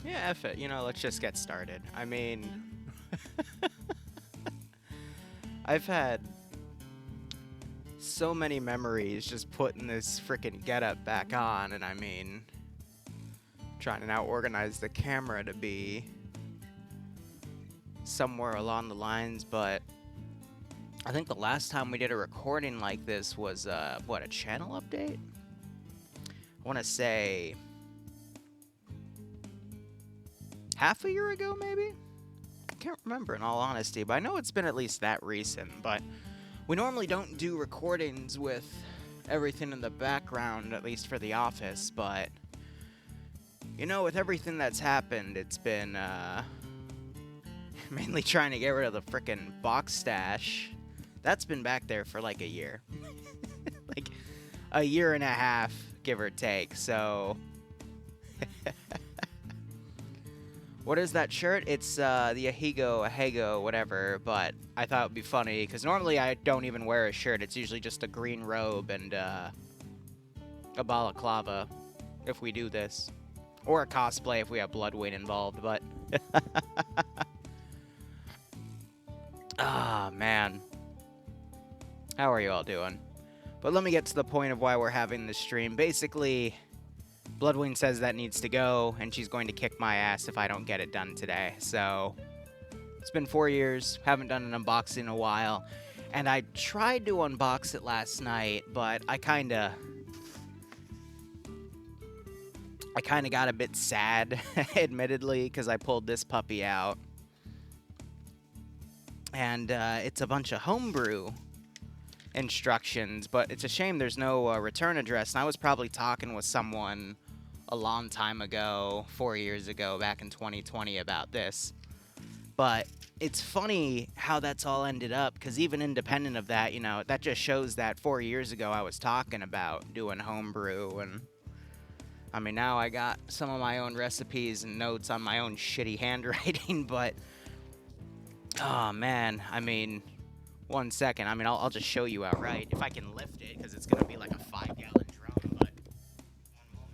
Yeah, F it. You know, let's just get started. I mean, I've had so many memories just putting this freaking getup back on, and I mean, trying to now organize the camera to be somewhere along the lines, but I think the last time we did a recording like this was, what, a channel update? I want to say half a year ago, maybe? I can't remember in all honesty, but I know it's been at least that recent, but we normally don't do recordings with everything in the background, at least for the office, but you know, with everything that's happened, it's been, mainly trying to get rid of the frickin' box stash. That's been back there for like a year. Like, a year and a half, give or take, so... What is that shirt? It's the Ahego, whatever, but I thought it would be funny, because normally I don't even wear a shirt. It's usually just a green robe and a balaclava if we do this. Or a cosplay if we have Bloodwing involved, but... Ah, man. How are you all doing? But let me get to the point of why we're having this stream. Basically... Bloodwing says that needs to go, and she's going to kick my ass if I don't get it done today. So, it's been 4 years, haven't done an unboxing in a while, and I tried to unbox it last night, but I kinda got a bit sad, admittedly, because I pulled this puppy out. And it's a bunch of homebrew instructions, but it's a shame there's no return address, and I was probably talking with someone a long time ago, 4 years ago, back in 2020 about this. But it's funny how that's all ended up, because even independent of that, you know, that just shows that 4 years ago I was talking about doing homebrew, and I mean, now I got some of my own recipes and notes on my own shitty handwriting, but oh man, I mean, 1 second, I mean, I'll just show you outright, if I can lift it, because it's gonna be like a 5-gallon drum, but one moment.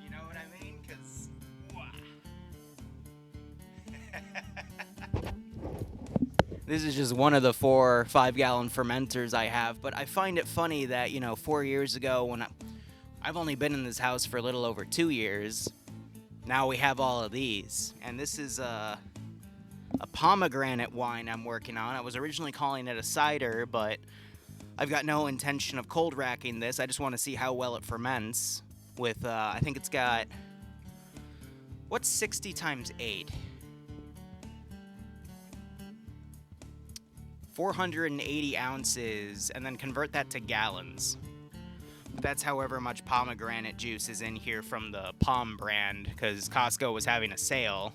You know what I mean? Because, wow. This is just one of the 4 5-gallon fermenters I have, but I find it funny that, you know, 4 years ago when I've only been in this house for a little over 2 years, now we have all of these. And this is a pomegranate wine I'm working on. I was originally calling it a cider, but I've got no intention of cold racking this. I just want to see how well it ferments with, I think it's got, what's 60 times 8? 480 ounces, and then convert that to gallons. That's however much pomegranate juice is in here from the Pom brand, because Costco was having a sale.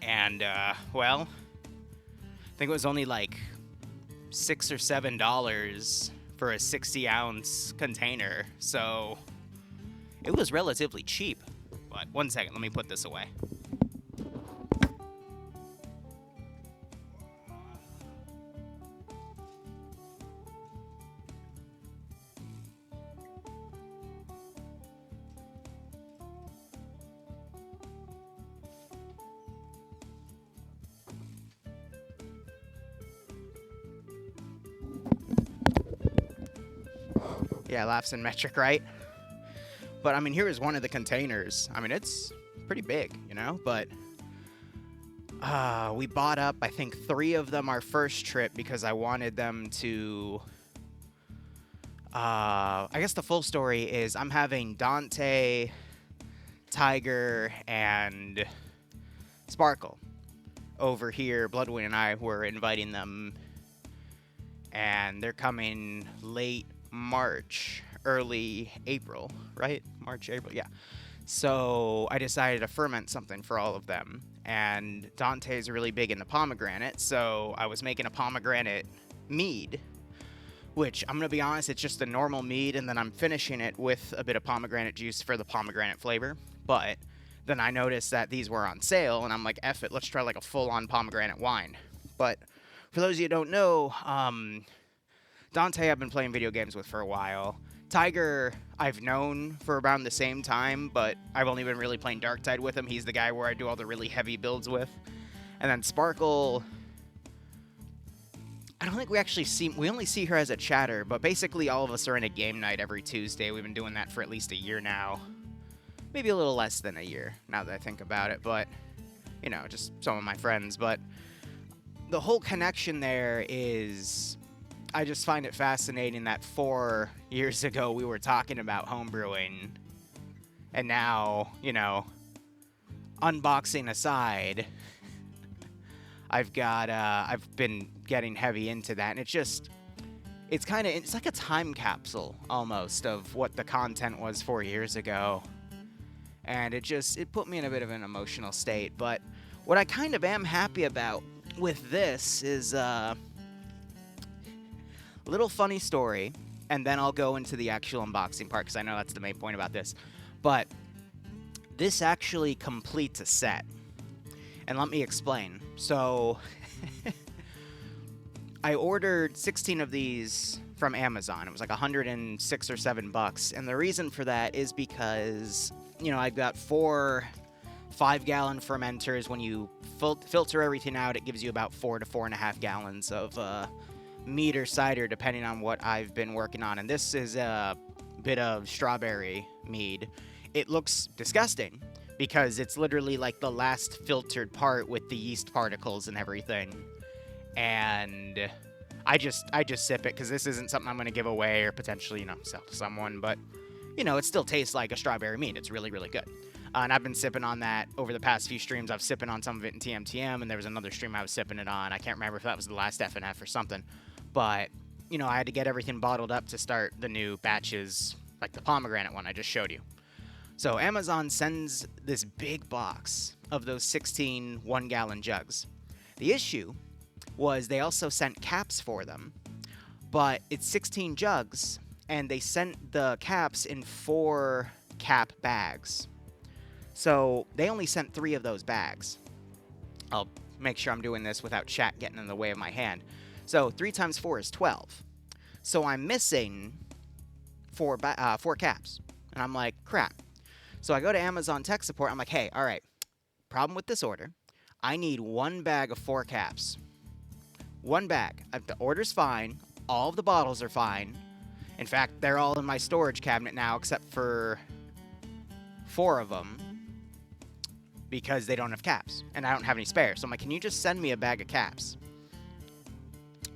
And, well, I think it was only like $6 or $7 for a 60-ounce container, so it was relatively cheap. But 1 second, let me put this away. Yeah, laughs in metric, right? But, I mean, here is one of the containers. I mean, it's pretty big, you know? But we bought up, I think, 3 of them our first trip because I wanted them to... I guess the full story is I'm having Dante, Tiger, and Sparkle over here. Bloodwing and I were inviting them, and they're coming late March, early April, right? March, April, yeah. So I decided to ferment something for all of them. And Dante's really big into pomegranate, so I was making a pomegranate mead, which I'm going to be honest, it's just a normal mead, and then I'm finishing it with a bit of pomegranate juice for the pomegranate flavor. But then I noticed that these were on sale, and I'm like, F it, let's try like a full-on pomegranate wine. But for those of you who don't know, Dante I've been playing video games with for a while. Tiger I've known for around the same time, but I've only been really playing Darktide with him. He's the guy where I do all the really heavy builds with. And then Sparkle, I don't think we actually see, we only see her as a chatter, but basically all of us are in a game night every Tuesday. We've been doing that for at least a year now. Maybe a little less than a year, now that I think about it, but, you know, just some of my friends. But the whole connection there is, I just find it fascinating that 4 years ago we were talking about homebrewing, and now, you know, unboxing aside, I've been getting heavy into that, and it's like a time capsule almost of what the content was 4 years ago, and it put me in a bit of an emotional state. But what I kind of am happy about with this is little funny story, and then I'll go into the actual unboxing part because I know that's the main point about this. But this actually completes a set, and let me explain. So I ordered 16 of these from Amazon. It was like $106 or $107, and the reason for that is because, you know, I've got 4 5-gallon fermenters. When you filter everything out, it gives you about 4 to 4.5 gallons of mead or cider, depending on what I've been working on. And this is a bit of strawberry mead. It looks disgusting because it's literally like the last filtered part with the yeast particles and everything. And I just sip it because this isn't something I'm going to give away or potentially, you know, sell to someone. But, you know, it still tastes like a strawberry mead. It's really, really good. And I've been sipping on that over the past few streams. I've sipping on some of it in TMTM, and there was another stream I was sipping it on. I can't remember if that was the last FNF or something. But, you know, I had to get everything bottled up to start the new batches, like the pomegranate one I just showed you. So Amazon sends this big box of those 16 1-gallon jugs. The issue was they also sent caps for them, but it's 16 jugs, and they sent the caps in 4 cap bags. So they only sent 3 of those bags. I'll make sure I'm doing this without chat getting in the way of my hand. So 3 times 4 is 12. So I'm missing 4 caps. And I'm like, crap. So I go to Amazon tech support. I'm like, hey, all right, problem with this order. I need 1 bag of 4 caps. 1 bag. The order's fine. All of the bottles are fine. In fact, they're all in my storage cabinet now except for 4 of them, because they don't have caps, and I don't have any spare. So I'm like, can you just send me a bag of caps?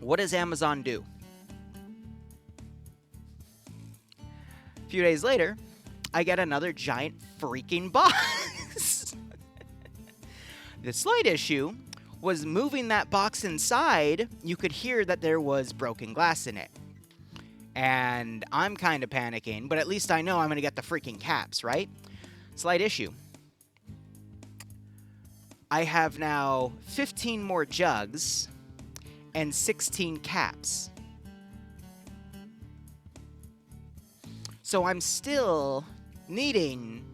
What does Amazon do? A few days later, I get another giant freaking box. The slight issue was moving that box inside, you could hear that there was broken glass in it. And I'm kind of panicking, but at least I know I'm going to get the freaking caps, right? Slight issue. I have now 15 more jugs and 16 caps. So I'm still needing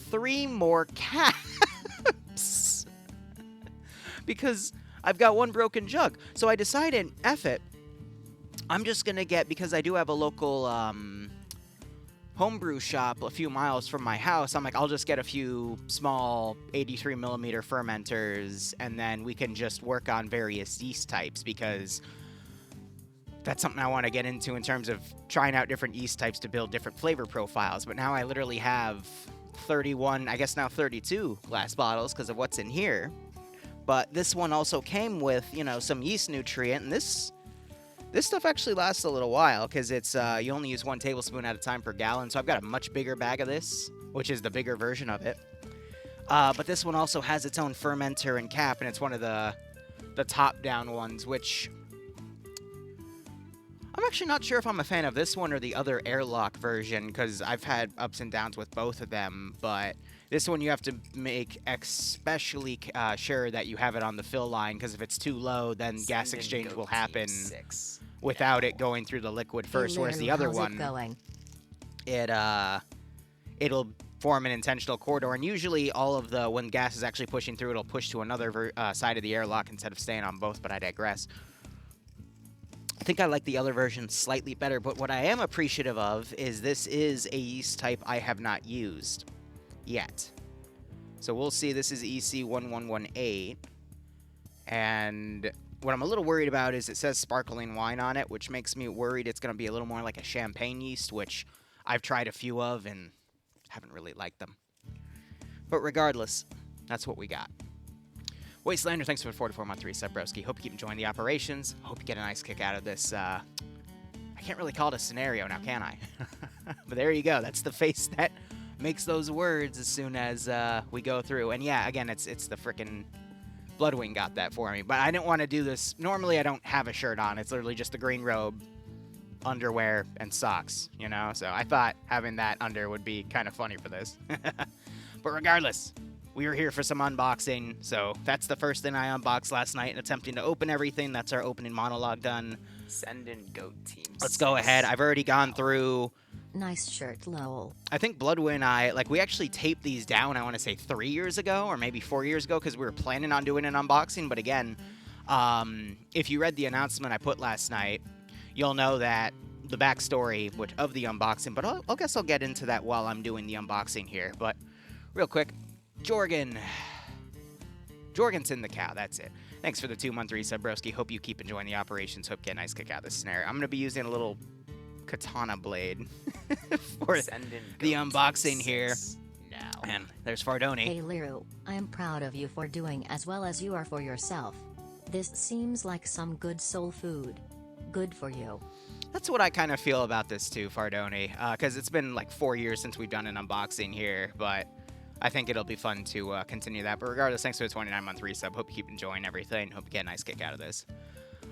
3 more caps because I've got 1 broken jug. So I decided, F it, I'm just going to get, because I do have a local homebrew shop a few miles from my house, I'm like, I'll just get a few small 83 millimeter fermenters, and then we can just work on various yeast types, because that's something I want to get into in terms of trying out different yeast types to build different flavor profiles. But now I literally have 31, I guess now 32 glass bottles because of what's in here. But this one also came with, you know, some yeast nutrient, and this stuff actually lasts a little while because it's you only use 1 tablespoon at a time per gallon. So I've got a much bigger bag of this, which is the bigger version of it. But this one also has its own fermenter and cap, and it's one of the top-down ones, which I'm actually not sure if I'm a fan of this one or the other airlock version, because I've had ups and downs with both of them. But this one you have to make especially sure that you have it on the fill line, because if it's too low, then gas exchange will happen without it going through the liquid first, Hey, whereas Liru, the other how's one, it going? it'll form an intentional corridor, and usually all of the, when gas is actually pushing through, it'll push to another side of the airlock instead of staying on both, but I digress. I think I like the other version slightly better, but what I am appreciative of is this is a yeast type I have not used yet. So we'll see. This is EC1118, and what I'm a little worried about is it says sparkling wine on it, which makes me worried it's going to be a little more like a champagne yeast, which I've tried a few of and haven't really liked them. But regardless, that's what we got. Wastelander, thanks for the 44-month resub, broski. Hope you keep enjoying the operations. Hope you get a nice kick out of this. I can't really call it a scenario now, can I? But there you go. That's the face that makes those words as soon as we go through. And yeah, again, it's the frickin' Bloodwing got that for me. But I didn't want to do this. Normally, I don't have a shirt on. It's literally just the green robe, underwear, and socks, you know? So I thought having that under would be kind of funny for this. But regardless, we were here for some unboxing, so that's the first thing I unboxed last night, and attempting to open everything. That's our opening monologue done. Send in goat team. Let's go ahead. I've already gone through. Nice shirt, lol. I think Bloodwin and I, like, we actually taped these down, I want to say 3 years ago, or maybe 4 years ago, because we were planning on doing an unboxing. But again, if you read the announcement I put last night, you'll know that the backstory of the unboxing, but I guess I'll get into that while I'm doing the unboxing here. But real quick, Jorgensen the cow, that's it. Thanks for the 2-month resub, broski. Hope you keep enjoying the operations. Hope you get a nice kick out of this snare. I'm going to be using a little katana blade for the unboxing here. Now. And there's Fardoni. Hey Liru, I am proud of you for doing as well as you are for yourself. This seems like some good soul food. Good for you. That's what I kind of feel about this too, Fardoni, because it's been like 4 years since we've done an unboxing here, but I think it'll be fun to continue that. But regardless, thanks for the 29-month resub. Hope you keep enjoying everything. Hope you get a nice kick out of this.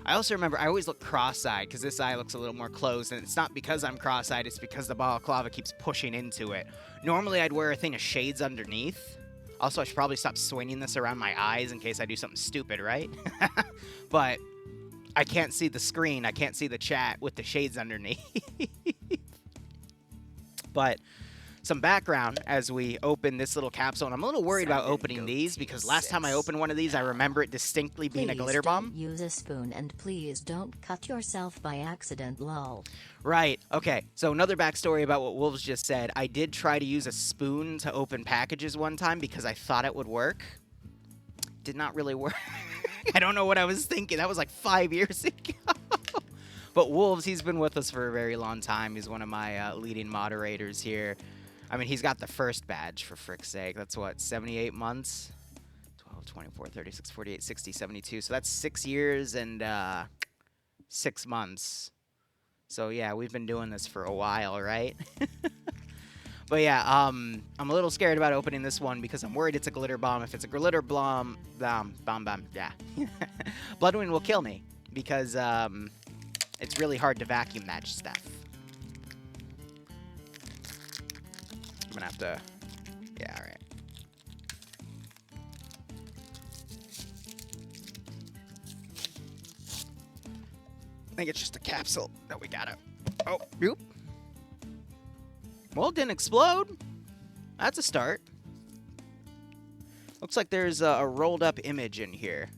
I also remember I always look cross-eyed because this eye looks a little more closed, and it's not because I'm cross-eyed, it's because the balaclava keeps pushing into it. Normally, I'd wear a thing of shades underneath. Also, I should probably stop swinging this around my eyes in case I do something stupid, right? But I can't see the screen. I can't see the chat with the shades underneath. But some background as we open this little capsule, and I'm a little worried about opening these because last time I opened one of these, I remember it distinctly being a glitter bomb. Use a spoon and please don't cut yourself by accident, lol. Right. Okay. So another backstory about what Wolves just said. I did try to use a spoon to open packages one time because I thought it would work. Did not really work. I don't know what I was thinking. That was like 5 years ago. But Wolves, he's been with us for a very long time. He's one of my leading moderators here. I mean, he's got the first badge, for frick's sake. That's what, 78 months? 12, 24, 36, 48, 60, 72. So that's 6 years and 6 months. So, yeah, we've been doing this for a while, right? But, yeah, I'm a little scared about opening this one because I'm worried it's a glitter bomb. If it's a glitter bomb, yeah. Bloodwind will kill me because it's really hard to vacuum that stuff. I'm gonna have to, yeah, all right. I think it's just a capsule that we gotta, oh, yoop. Well, it didn't explode. That's a start. Looks like there's a rolled up image in here.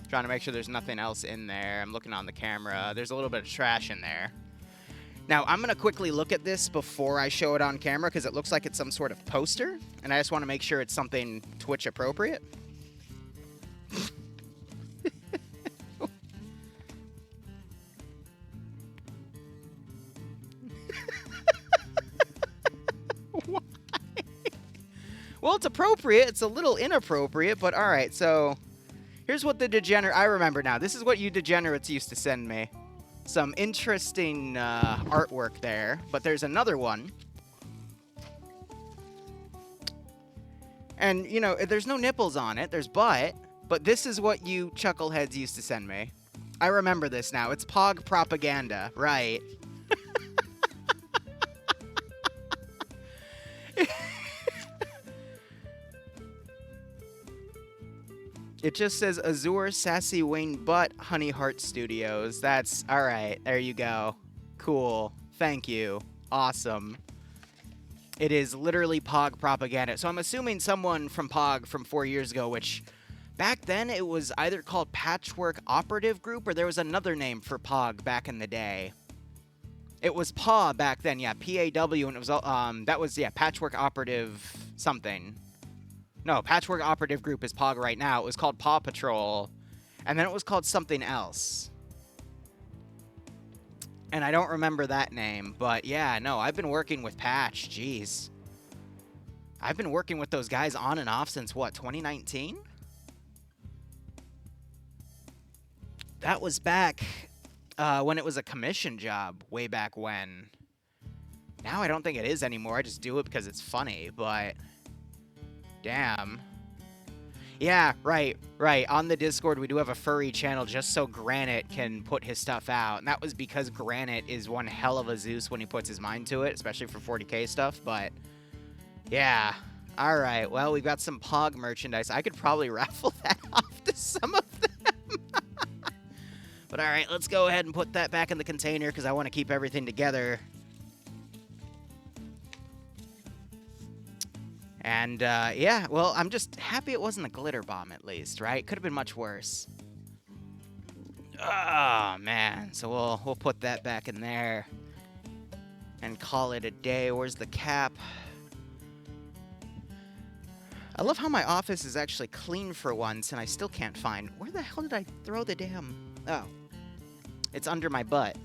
Trying to make sure there's nothing else in there. I'm looking on the camera. There's a little bit of trash in there. Now, I'm going to quickly look at this before I show it on camera because it looks like it's some sort of poster, and I just want to make sure it's something Twitch appropriate. Why? Well, it's appropriate. It's a little inappropriate, but all right, so here's what the degenerate... I remember now. This is what you degenerates used to send me. Some interesting artwork there. But there's another one. And, you know, there's no nipples on it. There's butt. But this is what you chuckleheads used to send me. I remember this now. It's Pog propaganda. Right. It just says Azure Sassy Wayne Butt Honey Heart Studios. That's all right. There you go. Cool. Thank you. Awesome. It is literally Pog propaganda. So I'm assuming someone from Pog from 4 years ago, which back then it was either called Patchwork Operative Group or there was another name for Pog back in the day. It was PAW back then, yeah, PAW, and it was that was Patchwork Operative something. No, Patchwork Operative Group is Pog right now. It was called Paw Patrol, and then it was called something else. And I don't remember that name, but yeah, no, I've been working with Patch, jeez. I've been working with those guys on and off since, what, 2019? That was back when it was a commission job, way back when. Now I don't think it is anymore. I just do it because it's funny, but damn. Yeah, right. On the Discord, we do have a furry channel just so Granite can put his stuff out. And that was because Granite is one hell of a Zeus when he puts his mind to it, especially for 40K stuff. But, yeah. All right, well, we've got some Pog merchandise. I could probably raffle that off to some of them. But, all right, let's go ahead and put that back in the container because I want to keep everything together. And, yeah, well, I'm just happy it wasn't a glitter bomb, at least, right? Could have been much worse. Oh, man. So we'll put that back in there and call it a day. Where's the cap? I love how my office is actually clean for once, and I still can't find... Where the hell did I throw the damn... Oh. It's under my butt.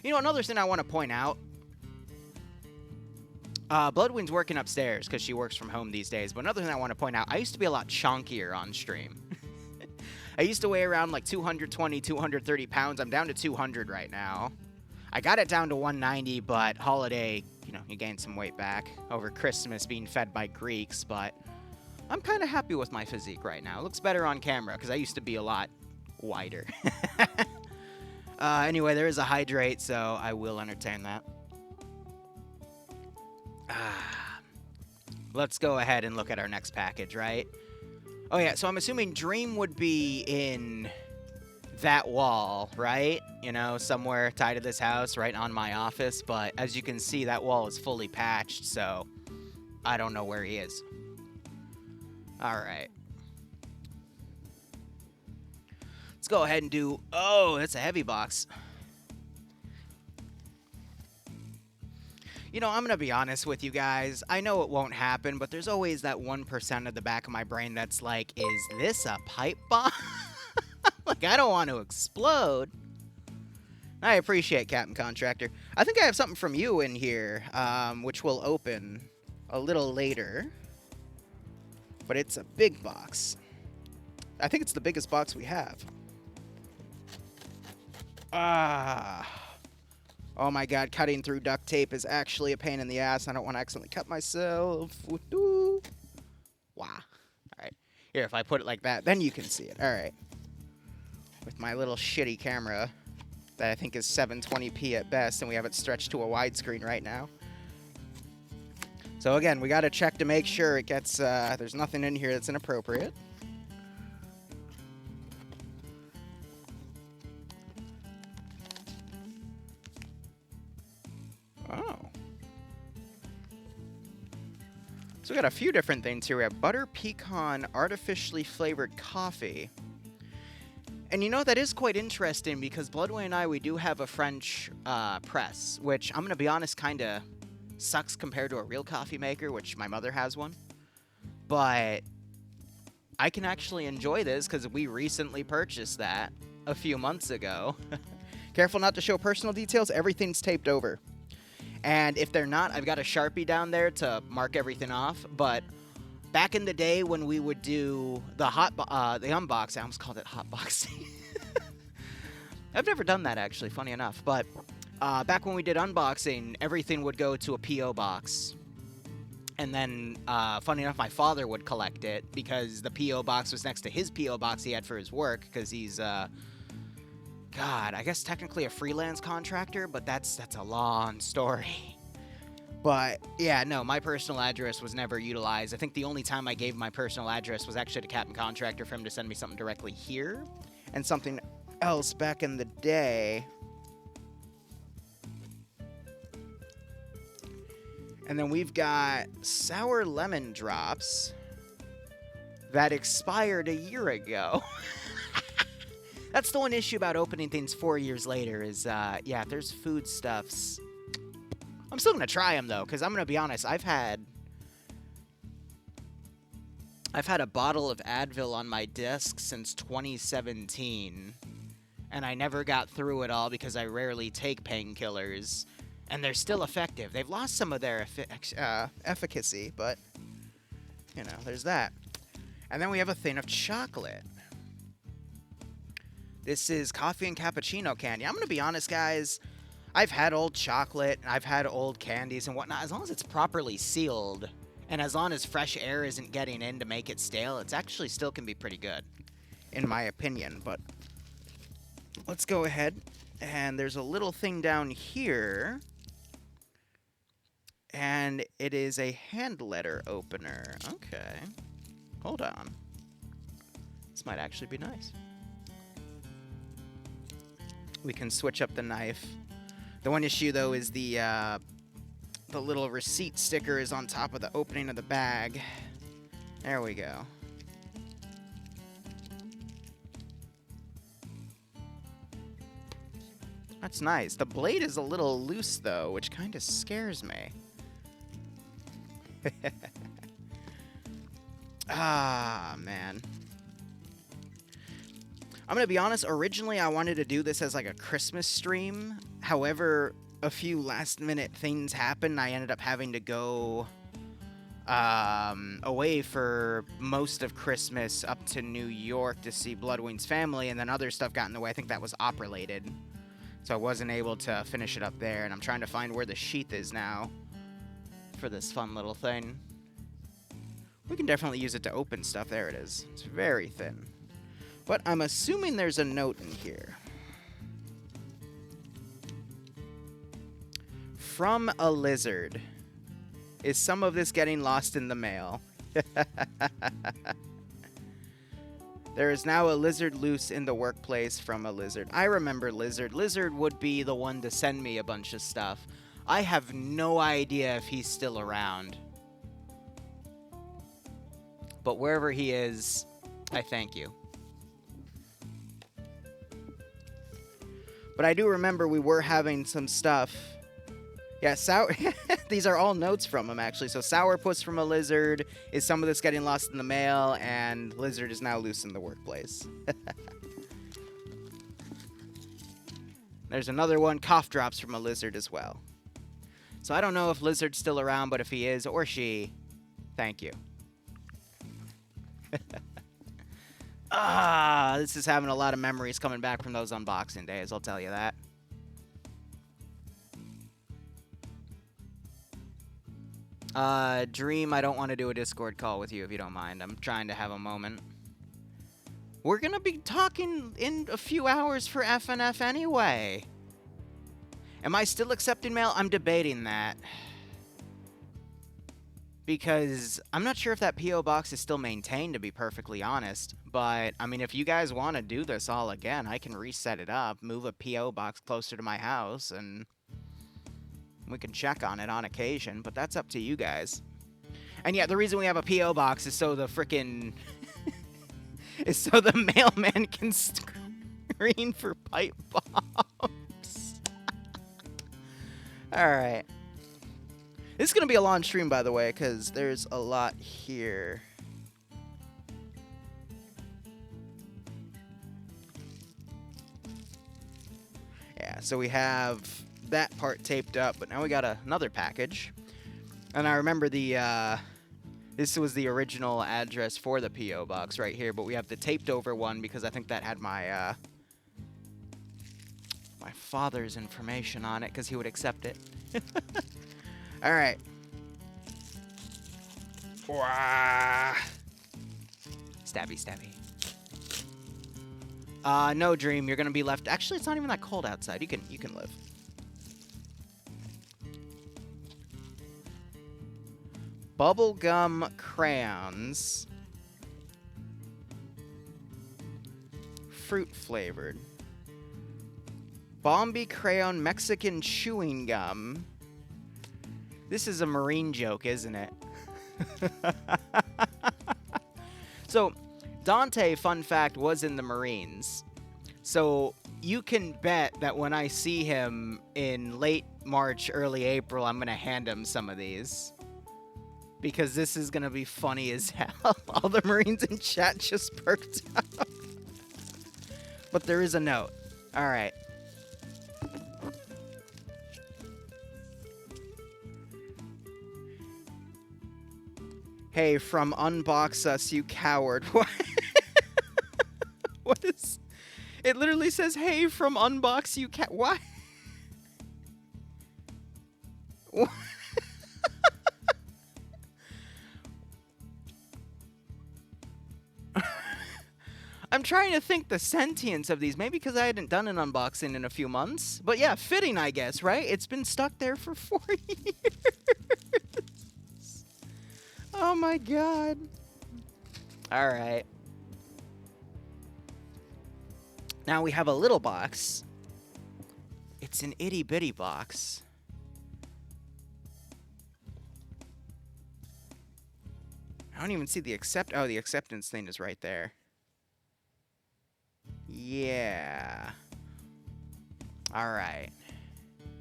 You know, another thing I want to point out... Bloodwind's working upstairs because she works from home these days. But another thing I want to point out, I used to be a lot chunkier on stream. I used to weigh around like 220, 230 pounds. I'm down to 200 right now. I got it down to 190, but holiday, you know, you gained some weight back over Christmas being fed by Greeks. But I'm kind of happy with my physique right now. It looks better on camera because I used to be a lot wider. Anyway, there is a hydrate, so I will entertain that. Let's go ahead and look at our next package, right? Oh, yeah, so I'm assuming Dream would be in that wall, right? You know, somewhere tied to this house, right on my office. But as you can see, that wall is fully patched, so I don't know where he is. All right. Let's go ahead and do... Oh, that's a heavy box. You know, I'm going to be honest with you guys. I know it won't happen, but there's always that 1% at the back of my brain that's like, is this a pipe bomb? Like, I don't want to explode. I appreciate Captain Contractor. I think I have something from you in here, which we'll open a little later. But it's a big box. I think it's the biggest box we have. Oh my god, cutting through duct tape is actually a pain in the ass. I don't want to accidentally cut myself. Wow. Alright. Here, if I put it like that, then you can see it. Alright. With my little shitty camera that I think is 720p at best, and we have it stretched to a widescreen right now. So again, we got to check to make sure it gets, there's nothing in here that's inappropriate. Oh. So we got a few different things here. We have butter pecan artificially flavored coffee. And you know, that is quite interesting because Bloodway and I, we do have a French press, which I'm going to be honest, kind of sucks compared to a real coffee maker, which my mother has one. But I can actually enjoy this because we recently purchased that a few months ago. Careful not to show personal details. Everything's taped over. And if they're not, I've got a Sharpie down there to mark everything off. But back in the day when we would do the unboxing, I almost called it hotboxing. I've never done that, actually, funny enough. But back when we did unboxing, everything would go to a P.O. box. And then, funny enough, my father would collect it because the P.O. box was next to his P.O. box he had for his work because he's... God, I guess technically a freelance contractor, but that's a long story. But, yeah, no, my personal address was never utilized. I think the only time I gave my personal address was actually to Captain Contractor for him to send me something directly here. And something else back in the day. And then we've got sour lemon drops that expired a year ago. That's the one issue about opening things 4 years later is, yeah, if there's foodstuffs. I'm still going to try them, though, because I'm going to be honest. I've had a bottle of Advil on my desk since 2017, and I never got through it all because I rarely take painkillers, and they're still effective. They've lost some of their efficacy, but, you know, there's that. And then we have a thing of chocolate. This is coffee and cappuccino candy. I'm going to be honest, guys. I've had old chocolate, and I've had old candies and whatnot. As long as it's properly sealed, and as long as fresh air isn't getting in to make it stale, it's actually still can be pretty good, in my opinion. But let's go ahead. And there's a little thing down here. And it is a hand letter opener. Okay. Hold on. This might actually be nice. We can switch up the knife. The one issue, though, is the little receipt sticker is on top of the opening of the bag. There we go. That's nice. The blade is a little loose, though, which kind of scares me. Ah, man. I'm going to be honest, originally I wanted to do this as like a Christmas stream. However, a few last-minute things happened. I ended up having to go away for most of Christmas up to New York to see Bloodwing's family, and then other stuff got in the way. I think that was op-related. So I wasn't able to finish it up there, and I'm trying to find where the sheath is now for this fun little thing. We can definitely use it to open stuff. There it is. It's very thin. But I'm assuming there's a note in here. From a lizard. Is some of this getting lost in the mail? There is now a lizard loose in the workplace from a lizard. I remember Lizard. Lizard would be the one to send me a bunch of stuff. I have no idea if he's still around. But wherever he is, I thank you. But I do remember we were having some stuff. Yeah, sour. These are all notes from him, actually. So sourpuss from a lizard. Is some of this getting lost in the mail? And lizard is now loose in the workplace. There's another one. Cough drops from a lizard as well. So I don't know if lizard's still around, but if he is or she, thank you. This is having a lot of memories coming back from those unboxing days, I'll tell you that. Dream, I don't want to do a Discord call with you if you don't mind. I'm trying to have a moment. We're gonna be talking in a few hours for FNF anyway. Am I still accepting mail? I'm debating that. Because I'm not sure if that P.O. box is still maintained, to be perfectly honest. But, I mean, if you guys want to do this all again, I can reset it up, move a P.O. box closer to my house, and we can check on it on occasion. But that's up to you guys. And yeah, the reason we have a P.O. box is so the frickin' is so the mailman can screen for pipe bombs. Alright. This is going to be a long stream, by the way, because there's a lot here. Yeah, so we have that part taped up, but now we got another package. And I remember this was the original address for the P.O. box right here, but we have the taped over one because I think that had my my father's information on it because he would accept it. All right. Wah. Stabby, stabby. No, Dream, you're gonna be left. Actually, it's not even that cold outside. You can live. bubblegum crayons. Fruit flavored. Bombi crayon Mexican chewing gum. This is a Marine joke, isn't it? So, Dante, fun fact, was in the Marines. So, you can bet that when I see him in late March, early April, I'm going to hand him some of these. Because this is going to be funny as hell. All the Marines in chat just perked up. But there is a note. All right. Hey, from Unbox Us, you coward. What? What is... It literally says, hey, from Unbox You Cat. Why? I'm trying to think the sentience of these. Maybe because I hadn't done an unboxing in a few months. But yeah, fitting, I guess, right? It's been stuck there for 4 years. Oh my god. All right. Now we have a little box. It's an itty bitty box. I don't even see the Oh, the acceptance thing is right there. Yeah. All right.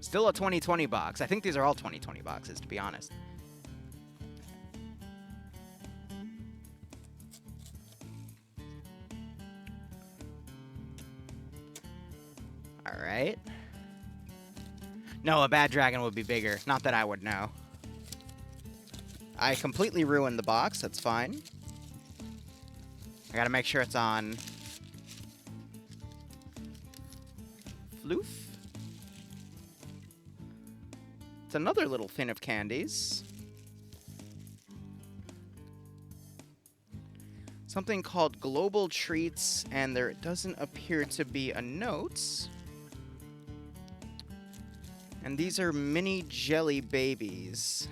Still a 2020 box. I think these are all 2020 boxes, to be honest. All right. No, a bad dragon would be bigger. Not that I would know. I completely ruined the box. That's fine. I gotta make sure it's on. Floof. It's another little thing of candies. Something called Global Treats, and there doesn't appear to be a note. And these are mini jelly babies.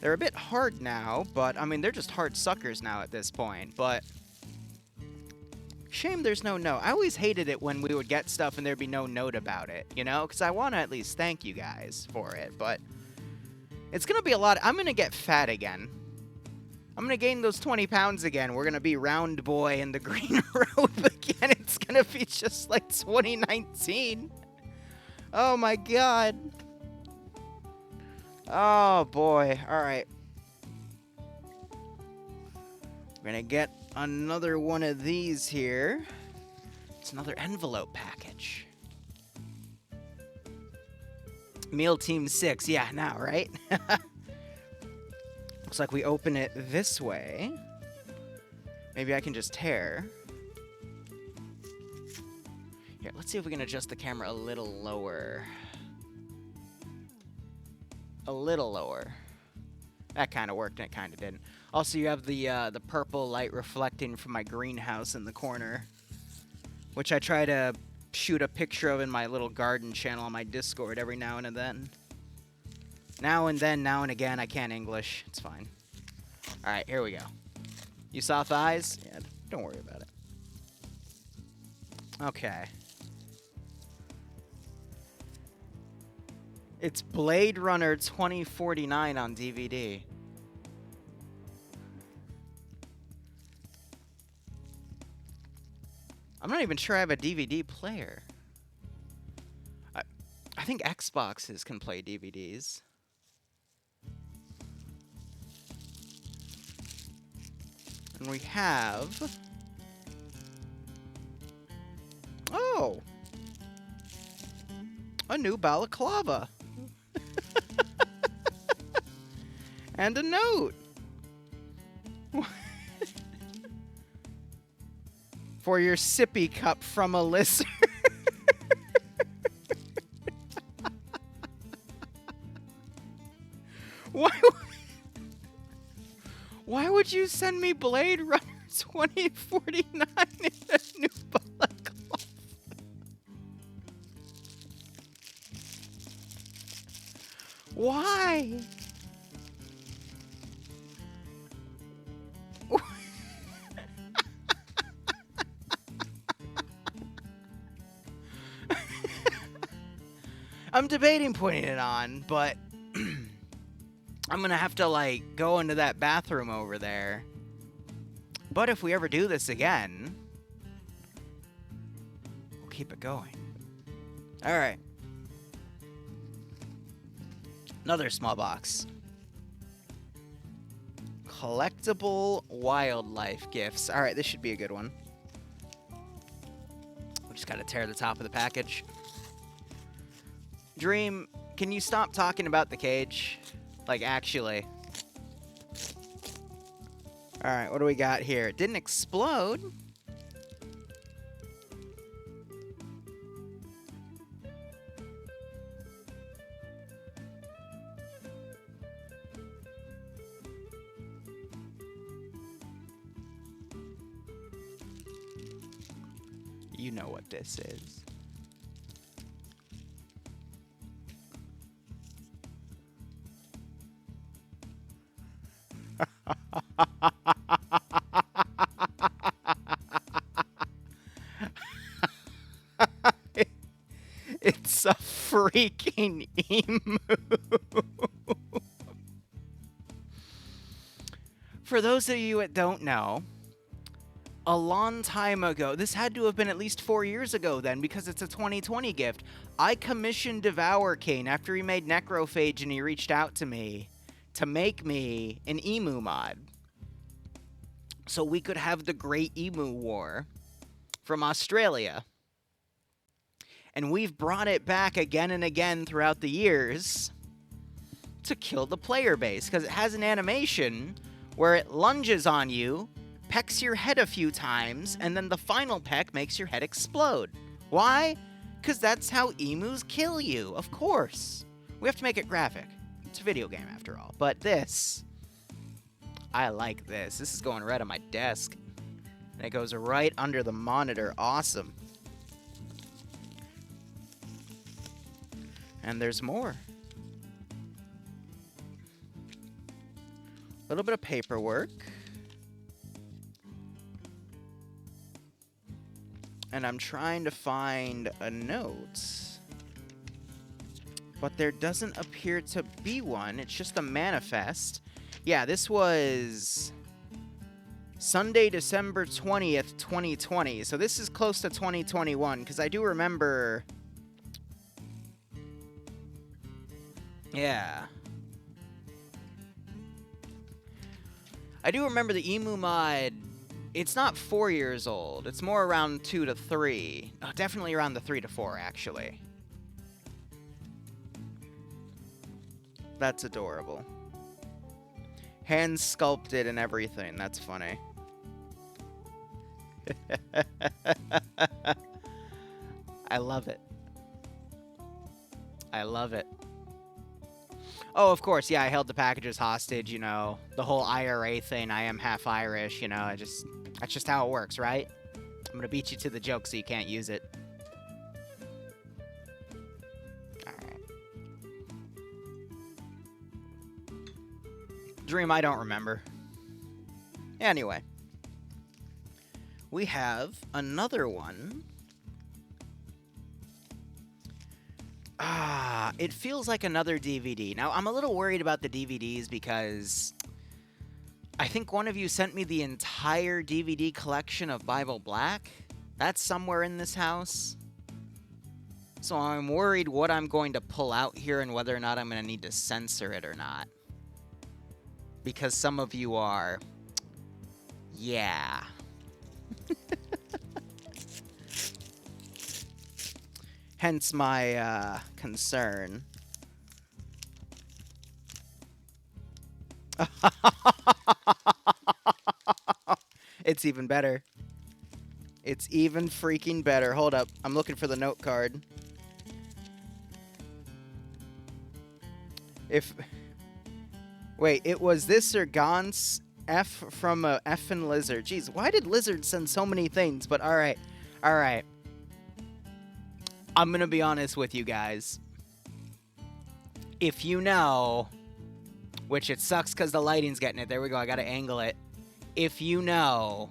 They're a bit hard now, but, I mean, they're just hard suckers now at this point, but... Shame there's no note. I always hated it when we would get stuff and there'd be no note about it, you know? Because I want to at least thank you guys for it, but... It's going to be a lot... I'm going to get fat again. I'm going to gain those 20 pounds again. We're going to be round boy in the green robe again. It's going to be just like 2019. Oh, my God. Oh, boy. All right. We're going to get another one of these here. It's another envelope package. Meal Team 6. Yeah, now, right? Looks like we open it this way. Maybe I can just tear. Here, let's see if we can adjust the camera a little lower. A little lower. That kind of worked and it kind of didn't. Also, you have the purple light reflecting from my greenhouse in the corner, which I try to shoot a picture of in my little garden channel on my Discord every now and then. Now and then, now and again. I can't English. It's fine. All right, here we go. You saw thighs? Yeah, don't worry about it. Okay. It's Blade Runner 2049 on DVD. I'm not even sure I have a DVD player. I think Xboxes can play DVDs. And we have... Oh! A new balaclava. And a note. For your sippy cup from a lizard. Why would you send me Blade Runner 2049 in a new balaclava? Why? I'm debating putting it on, but I'm gonna have to, like, go into that bathroom over there. But if we ever do this again, we'll keep it going. Alright. Another small box. Collectible wildlife gifts. Alright, this should be a good one. We just gotta tear the top of the package. Dream, can you stop talking about the cage? Like, actually. Alright, what do we got here? It didn't explode. You know what this is. It's a freaking emu. For those of you that don't know, a long time ago, this had to have been at least 4 years ago then, because it's a 2020 gift, I commissioned Devour King after he made Necrophage and he reached out to me to make me an emu mod. So we could have the Great Emu War from Australia. And we've brought it back again and again throughout the years to kill the player base, because it has an animation where it lunges on you, pecks your head a few times, and then the final peck makes your head explode. Why? Because that's how emus kill you, of course. We have to make it graphic. It's a video game after all. But this, I like this. This is going right on my desk. And it goes right under the monitor. Awesome. And there's more. A little bit of paperwork. And I'm trying to find a note. But there doesn't appear to be one. It's just a manifest. Yeah, this was Sunday, December 20th, 2020. So this is close to 2021, because I do remember... Yeah. I do remember the emu mod. It's not 4 years old. It's more around 2 to 3. Oh, definitely around the 3 to 4, actually. That's adorable. Hand sculpted and everything. That's funny. I love it. I love it. Oh, of course, yeah, I held the packages hostage, you know, the whole IRA thing. I am half Irish, you know, that's just how it works, right? I'm gonna beat you to the joke so you can't use it. Alright. Dream, I don't remember. Anyway. We have another one. It feels like another DVD. Now, I'm a little worried about the DVDs because I think one of you sent me the entire DVD collection of Bible Black. That's somewhere in this house. So I'm worried what I'm going to pull out here and whether or not I'm going to need to censor it or not. Because some of you are... Yeah. Hence my concern. It's even better. It's even freaking better. Hold up. I'm looking for the note card. Wait, it was this or Gaunt's F from a effing lizard. Jeez, why did lizards send so many things? But alright. Alright. I'm gonna be honest with you guys. if you know, which it sucks because the lighting's getting it. There we go. I got to angle it. If you know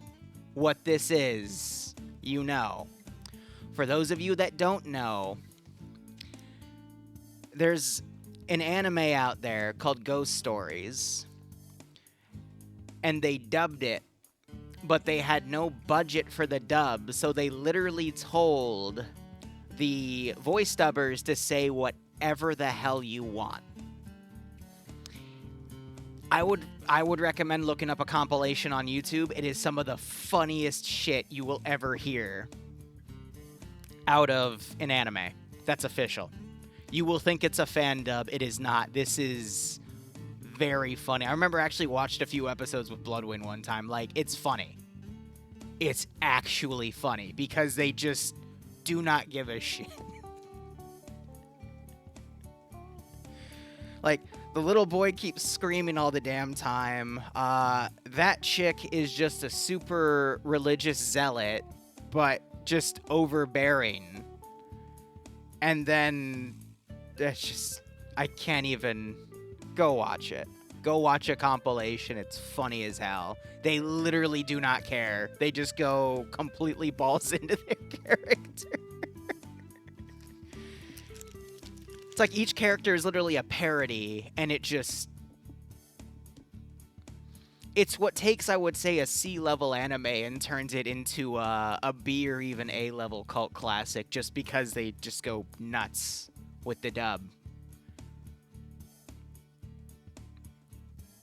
what this is, you know. For those of you that don't know, there's an anime out there called Ghost Stories, and they dubbed it, but they had no budget for the dub, so they literally told the voice dubbers to say whatever the hell you want. I would recommend looking up a compilation on YouTube. It is some of the funniest shit you will ever hear out of an anime. That's official. You will think it's a fan dub. It is not. This is very funny. I remember actually watched a few episodes with Bloodwind one time. Like, it's funny. It's actually funny because they just do not give a shit. Like, the little boy keeps screaming all the damn time. That chick is just a super religious zealot, but just overbearing. And then, that's just, I can't even, go watch it. Go watch a compilation. It's funny as hell. They literally do not care. They just go completely balls into their character. It's like each character is literally a parody, and it just... It's what takes, I would say, a C-level anime and turns it into a B or even A-level cult classic just because they just go nuts with the dub.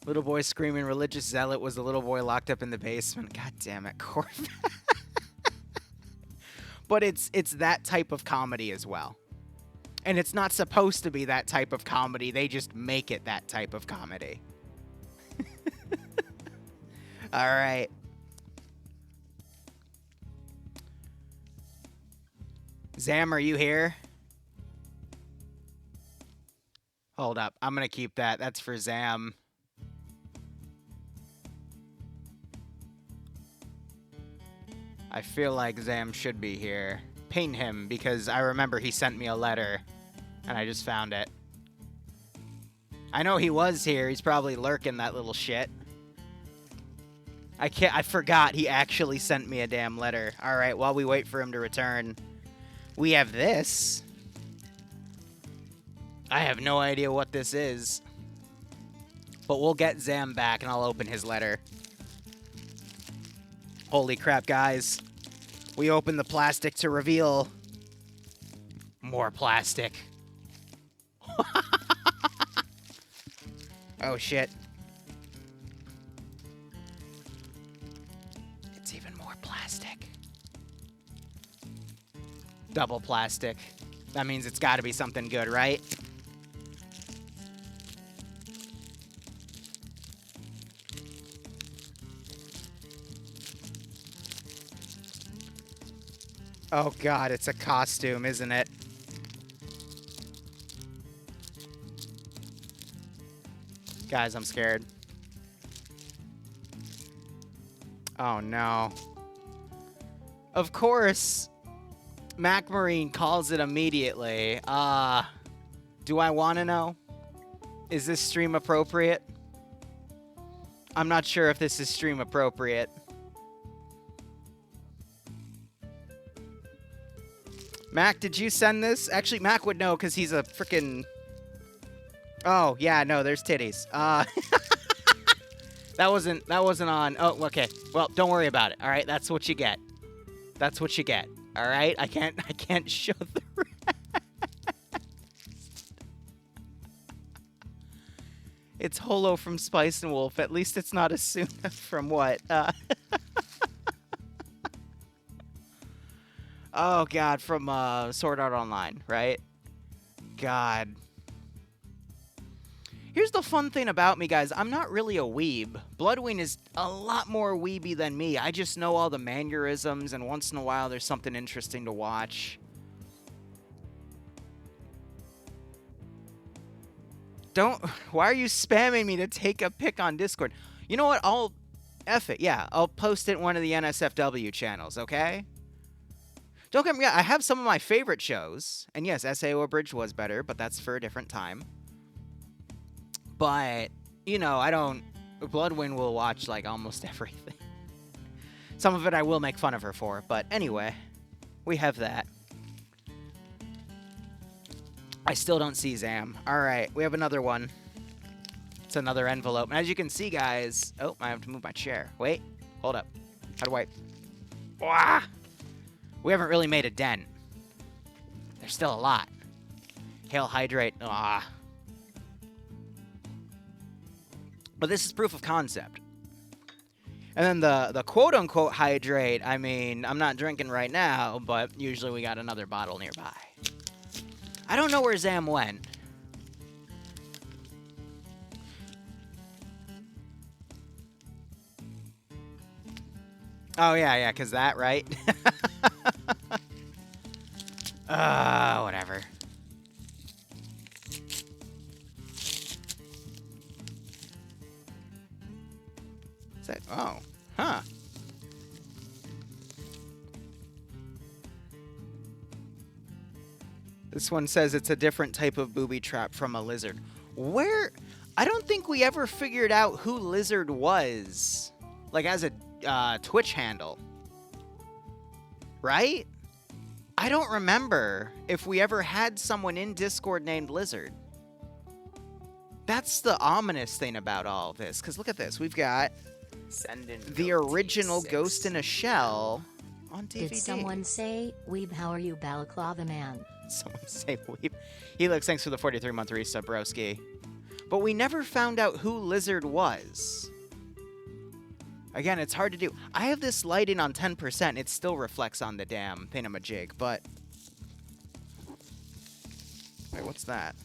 Little boy screaming religious zealot was the little boy locked up in the basement. God damn it, Corv. But it's that type of comedy as well. And it's not supposed to be that type of comedy. They just make it that type of comedy. All right. Zam, are you here? Hold up. I'm going to keep that. That's for Zam. I feel like Zam should be here. Ping him, because I remember he sent me a letter, and I just found it. I know he was here. He's probably lurking, that little shit. I forgot he actually sent me a damn letter. Alright, while we wait for him to return, we have this. I have no idea what this is. But we'll get Zam back, and I'll open his letter. Holy crap, guys. We open the plastic to reveal more plastic. Oh, shit. It's even more plastic. Double plastic. That means it's got to be something good, right? Oh god, it's a costume, isn't it? Guys, I'm scared. Oh no. Of course, Mac Marine calls it immediately. Do I want to know? Is this stream appropriate? I'm not sure if this is stream appropriate. Mac, did you send this? Actually, Mac would know because he's a freaking... Oh, yeah, no, there's titties. That wasn't on... Oh, okay. Well, don't worry about it, all right? That's what you get. That's what you get, all right? I can't show the rest. It's Holo from Spice and Wolf. At least it's not Asuna from what? Oh, God, from Sword Art Online, right? God. Here's the fun thing about me, guys. I'm not really a weeb. Bloodwing is a lot more weeby than me. I just know all the mannerisms, and once in a while there's something interesting to watch. Why are you spamming me to take a pic on Discord? You know what? F it. Yeah, I'll post it in one of the NSFW channels, okay? Don't get me wrong, I have some of my favorite shows. And yes, SAO Abridged was better, but that's for a different time. But, you know, I don't... Bloodwind will watch, like, almost everything. Some of it I will make fun of her for, but anyway, we have that. I still don't see Zam. Alright, we have another one. It's another envelope. And as you can see, guys... Oh, I have to move my chair. Wait, hold up. How do I... Wah! We haven't really made a dent. There's still a lot. Hail Hydrate. Ah. But this is proof of concept. And then the quote-unquote hydrate, I mean, I'm not drinking right now, but usually we got another bottle nearby. I don't know where Zam went. Oh, yeah, because that, right? Whatever. Is that... Oh. Huh. This one says it's a different type of booby trap from a lizard. Where... I don't think we ever figured out who Lizard was. Like, as a Twitch handle. Right? I don't remember if we ever had someone in Discord named Lizard. That's the ominous thing about all of this. Because look at this. We've got the original Ghost in a Shell on DVD. Did someone say, Weeb, how are you, Balaclava Man? Someone say Weeb. He looks, thanks for the 43-month resub, broski. But we never found out who Lizard was. Again, it's hard to do. I have this lighting on 10%. It still reflects on the damn thingamajig, but... Wait, what's that?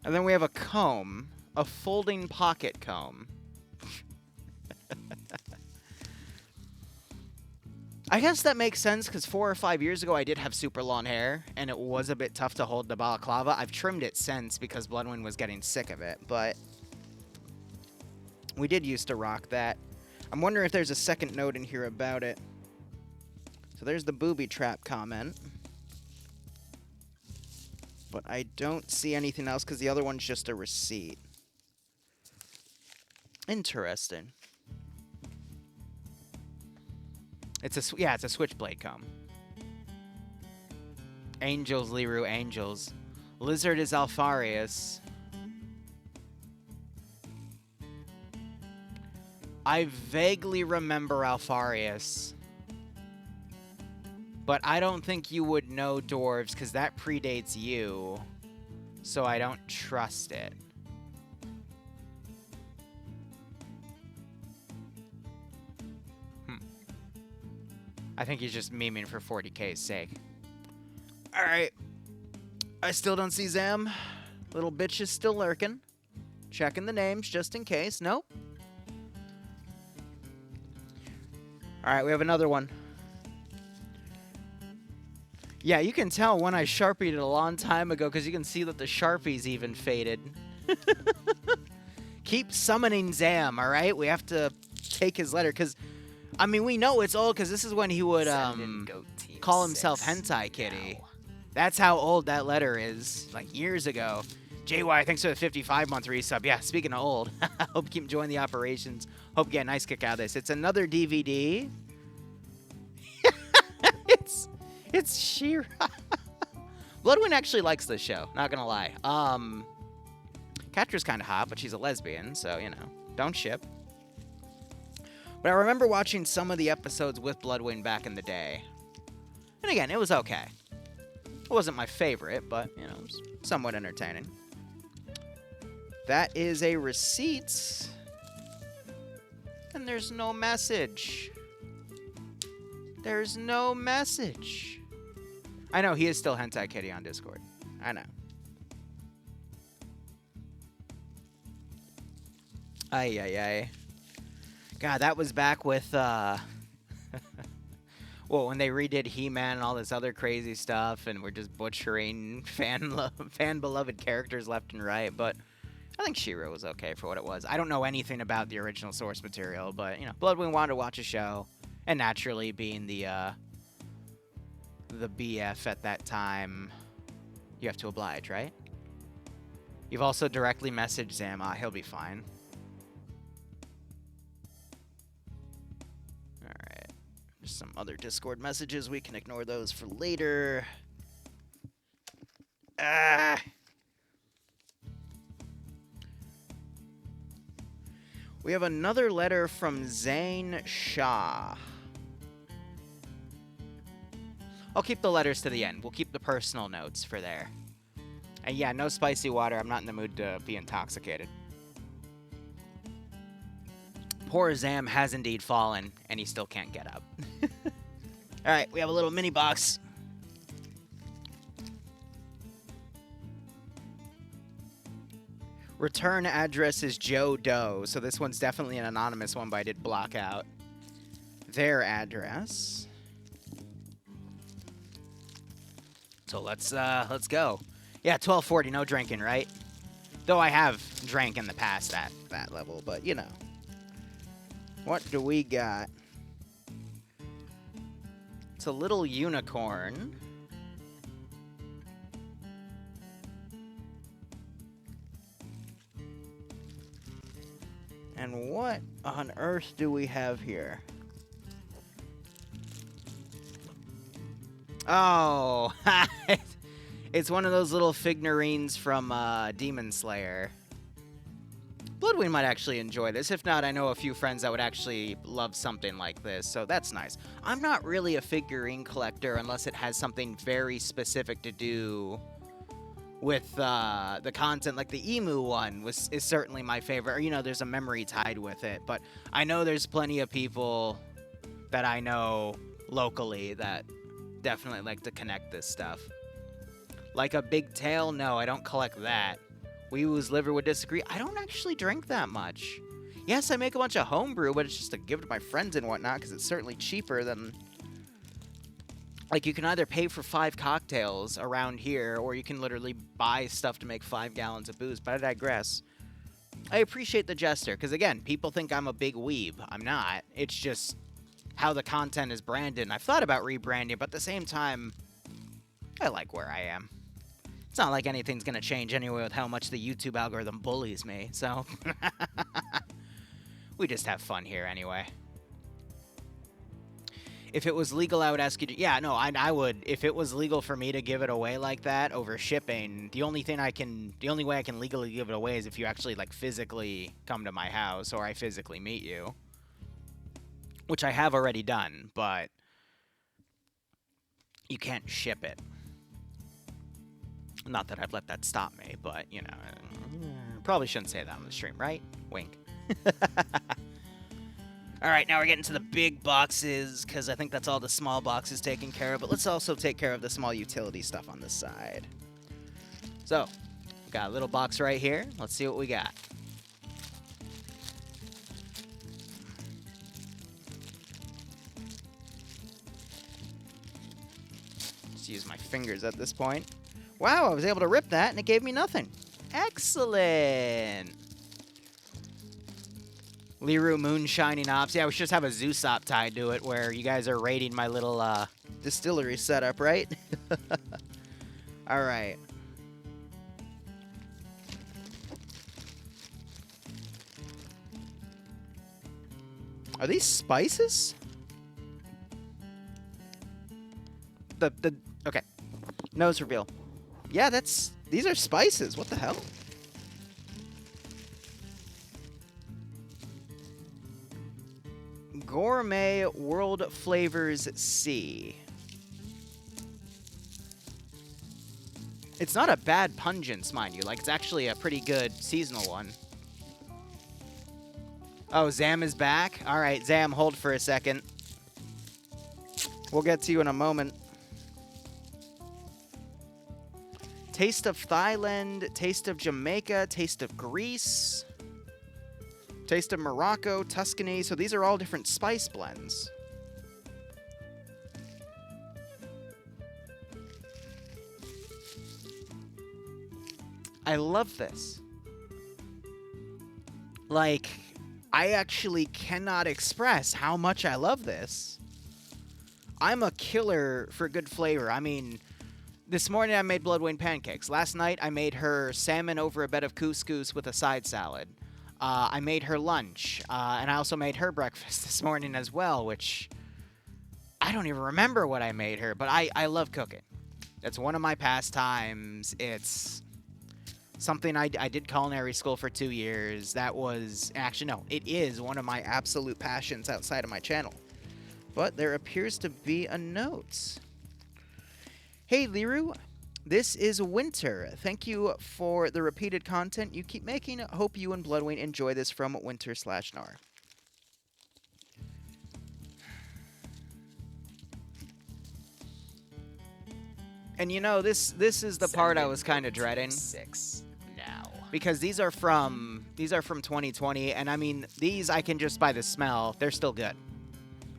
And then we have a comb. A folding pocket comb. I guess that makes sense, because 4 or 5 years ago I did have super long hair, and it was a bit tough to hold the balaclava. I've trimmed it since, because Bloodwind was getting sick of it, but... We did used to rock that. I'm wondering if there's a second note in here about it. So there's the booby trap comment. But I don't see anything else, because the other one's just a receipt. Interesting. It's a switchblade comb. Angels, Liru, angels. Lizard is Alfarius. I vaguely remember Alfarius. But I don't think you would know dwarves, because that predates you. So I don't trust it. I think he's just memeing for 40K's sake. Alright. I still don't see Zam. Little bitch is still lurking. Checking the names just in case. Nope. Alright, we have another one. Yeah, you can tell when I Sharpied it a long time ago, because you can see that the Sharpie's even faded. Keep summoning Zam, alright? We have to take his letter, because... I mean, we know it's old, because this is when he would call himself Hentai Kitty. Now. That's how old that letter is, like years ago. JY, thanks for the 55-month resub. Yeah, speaking of old, hope you keep enjoying the operations. Hope you get a nice kick out of this. It's another DVD. It's She-Ra. Bloodwind actually likes this show, not gonna lie. Catra's kind of hot, but she's a lesbian, so, you know, don't ship. But I remember watching some of the episodes with Bloodwind back in the day. And again, it was okay. It wasn't my favorite, but, you know, it was somewhat entertaining. That is a receipt. And there's no message. There's no message. I know, he is still Hentai Kitty on Discord. I know. Ay, ay, ay. God, that was back with, well, when they redid He-Man and all this other crazy stuff, and we're just butchering fan-beloved characters left and right, but I think She-Ra was okay for what it was. I don't know anything about the original source material, but, you know, Bloodwind wanted to watch a show, and naturally, being the BF at that time, You have to oblige, right? You've also directly messaged Zam. He'll be fine. Alright. There's some other Discord messages. We can ignore those for later. We have another letter from Zain Shah. I'll keep the letters to the end. We'll keep the personal notes for there. And yeah, no spicy water. I'm not in the mood to be intoxicated. Poor Zam has indeed fallen, and he still can't get up. Alright, we have a little mini box. Return address is Joe Doe, so this one's definitely an anonymous one, but I did block out their address. So let's go. Yeah, 12:40, no drinking, right? Though I have drank in the past at that level, but you know. What do we got? It's a little unicorn. And what on earth do we have here? Oh, it's one of those little figurines from Demon Slayer. Bloodwing might actually enjoy this. If not, I know a few friends that would actually love something like this, so that's nice. I'm not really a figurine collector unless it has something very specific to do with the content. Like the emu one is certainly my favorite. Or, you know, there's a memory tied with it. But I know there's plenty of people that I know locally that definitely like to connect this stuff. Like a big tail? No, I don't collect that. Wee Woo's liver would disagree. I don't actually drink that much. Yes, I make a bunch of homebrew, but it's just to give to my friends and whatnot, because it's certainly cheaper than... Like, you can either pay for 5 cocktails around here, or you can literally buy stuff to make 5 gallons of booze, but I digress. I appreciate the gesture, because again, people think I'm a big weeb. I'm not. It's just how the content is branded, and I've thought about rebranding, but at the same time, I like where I am. It's not like anything's going to change anyway with how much the YouTube algorithm bullies me, so... We just have fun here anyway. If it was legal, I would ask you to... Yeah, no, I would. If it was legal for me to give it away like that over shipping, the only way I can legally give it away is if you actually, like, physically come to my house or I physically meet you. Which I have already done, but you can't ship it. Not that I've let that stop me, but, you know, probably shouldn't say that on the stream, right? Wink. Alright, now we're getting to the big boxes, because I think that's all the small boxes taken care of, but let's also take care of the small utility stuff on this side. So, we've got a little box right here. Let's see what we got. Just use my fingers at this point. Wow, I was able to rip that, and it gave me nothing. Excellent! Liru Moonshining Ops. Yeah, we should just have a Zeus op tied to it where you guys are raiding my little distillery setup, right? Alright. Are these spices? Okay. Nose reveal. Yeah, these are spices. What the hell? Gourmet World Flavors C. It's not a bad pungence, mind you. Like, it's actually a pretty good seasonal one. Oh, Zam is back? Alright, Zam, hold for a second. We'll get to you in a moment. Taste of Thailand, taste of Jamaica, taste of Greece, taste of Morocco, Tuscany. So these are all different spice blends. I love this. Like, I actually cannot express how much I love this. I'm a killer for good flavor. I mean... This morning I made Bloodwing pancakes. Last night I made her salmon over a bed of couscous with a side salad. I made her lunch, and I also made her breakfast this morning as well, which I don't even remember what I made her, but I love cooking. It's one of my pastimes. It's something I did culinary school for 2 years. That was, actually no, it is one of my absolute passions outside of my channel. But there appears to be a note. Hey, Liru, this is Winter. Thank you for the repeated content you keep making. Hope you and Bloodwing enjoy this from Winter/Nar. And you know, this is the part I was kind of dreading. 6 now. Because these are from 2020, and I mean, these I can just by the smell, they're still good.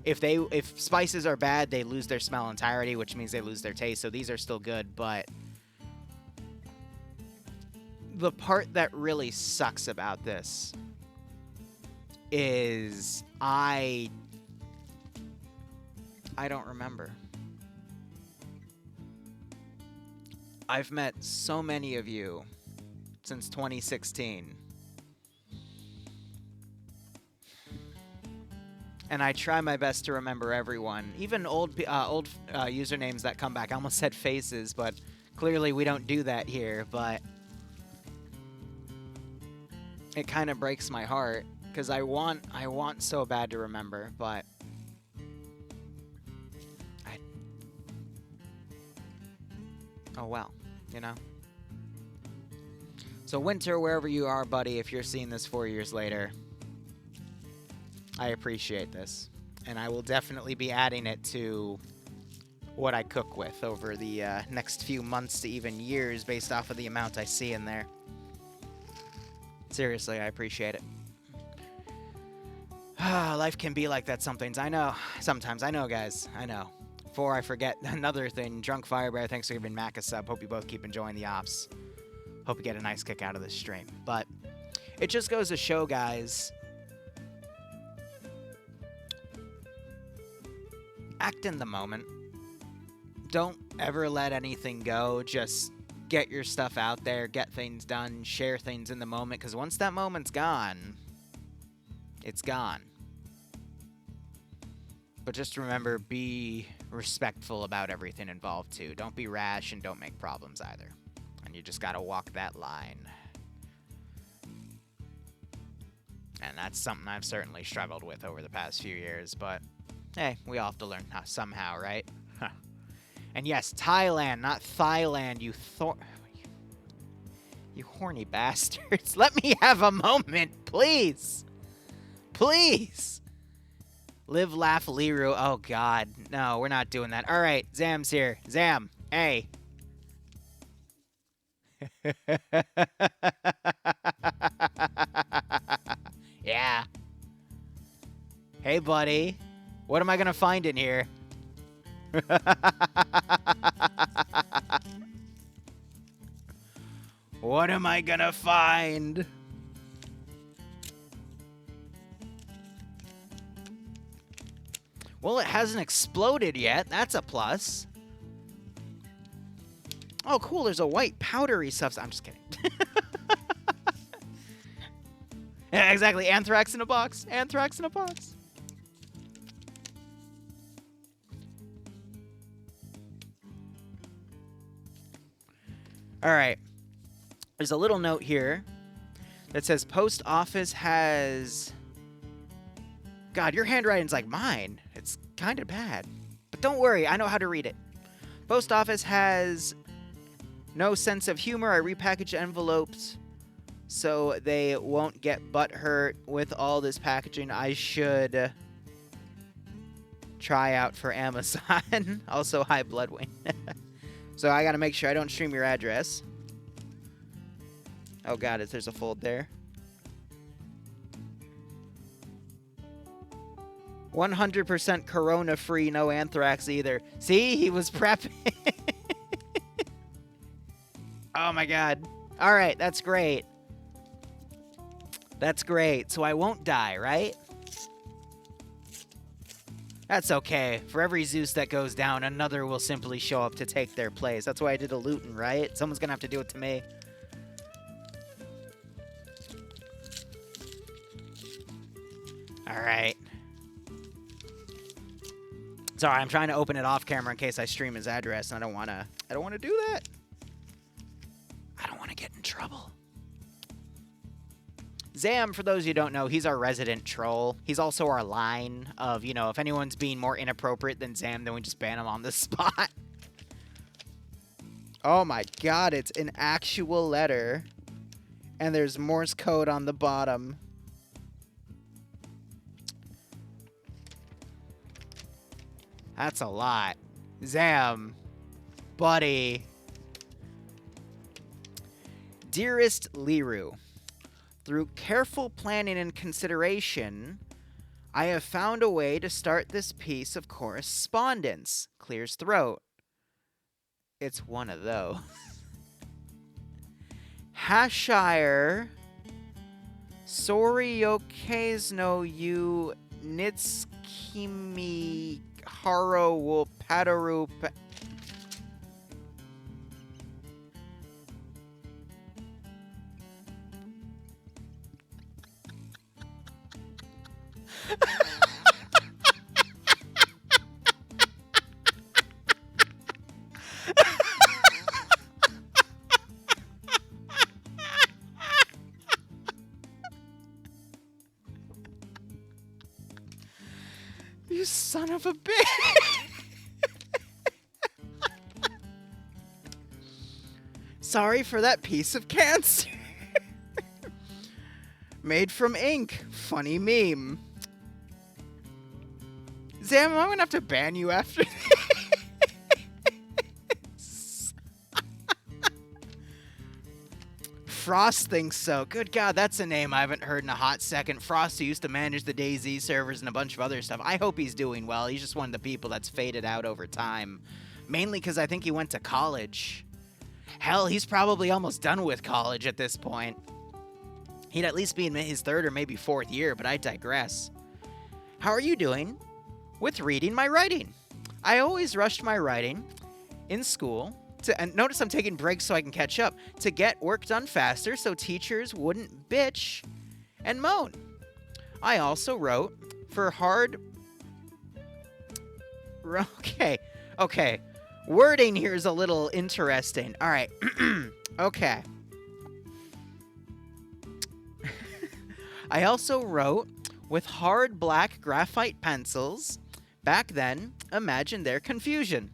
If spices are bad, they lose their smell entirely, which means they lose their taste. So these are still good, but the part that really sucks about this is I don't remember. I've met so many of you since 2016. And I try my best to remember everyone. Even old usernames that come back. I almost said faces, but clearly we don't do that here. But it kind of breaks my heart because I want so bad to remember, but oh well, you know. So Winter, wherever you are, buddy, if you're seeing this 4 years later, I appreciate this, and I will definitely be adding it to what I cook with over the next few months to even years based off of the amount I see in there. Seriously, I appreciate it. Life can be like that sometimes. I know. Sometimes. I know, guys. I know. Before I forget, another thing. Drunk Firebear, thanks for giving Mac a sub. Hope you both keep enjoying the ops. Hope you get a nice kick out of this stream. But it just goes to show, guys, act in the moment. Don't ever let anything go. Just get your stuff out there, get things done, share things in the moment, because once that moment's gone, it's gone. But just remember, be respectful about everything involved, too. Don't be rash and don't make problems either. And you just gotta walk that line. And that's something I've certainly struggled with over the past few years, but hey, we all have to learn somehow, right? Huh. And yes, Thailand, not Thailand, you horny bastards. Let me have a moment, please. Please. Live, laugh, Liru. Oh, God. No, we're not doing that. All right, Zam's here. Zam, hey. Yeah. Hey, buddy. What am I going to find in here? What am I going to find? Well, it hasn't exploded yet. That's a plus. Oh, cool. There's a white powdery substance. I'm just kidding. Yeah, exactly. Anthrax in a box. Anthrax in a box. All right. There's a little note here that says post office has... God, your handwriting's like mine. It's kind of bad. But don't worry, I know how to read it. Post office has no sense of humor. I repackaged envelopes so they won't get butthurt with all this packaging. I should try out for Amazon. Also, hi, Bloodwing. So I got to make sure I don't stream your address. Oh, God, there's a fold there. 100% corona-free, no anthrax either. See? He was prepping. Oh, my God. All right, that's great. That's great. So I won't die, right? That's okay. For every Zeus that goes down, another will simply show up to take their place. That's why I did a looting, right? Someone's gonna have to do it to me. Alright. Sorry, I'm trying to open it off camera in case I stream his address, and I don't wanna do that. I don't wanna get in trouble. Zam, for those you don't know, he's our resident troll. He's also our line of, you know, if anyone's being more inappropriate than Zam, then we just ban him on the spot. Oh my god, it's an actual letter. And there's Morse code on the bottom. That's a lot. Zam. Buddy. Dearest Liru, through careful planning and consideration, I have found a way to start this piece of correspondence. Clears throat. It's one of those. Hashire Soriokazno you Nitskimi Haro will Padaru. You son of a bitch! Sorry for that piece of cancer. Made from ink. Funny meme. Zam, I'm gonna have to ban you after this. Frost thinks so. Good God, that's a name I haven't heard in a hot second. Frost, who used to manage the DayZ servers and a bunch of other stuff. I hope he's doing well. He's just one of the people that's faded out over time. Mainly because I think he went to college. Hell, he's probably almost done with college at this point. He'd at least be in his 3rd or maybe 4th year, but I digress. How are you doing with reading my writing? I always rushed my writing in school. And notice I'm taking breaks so I can catch up, to get work done faster so teachers wouldn't bitch and moan. I also wrote for hard... Okay. Wording here is a little interesting. All right. Okay. I also wrote with hard black graphite pencils. Back then, imagine their confusion.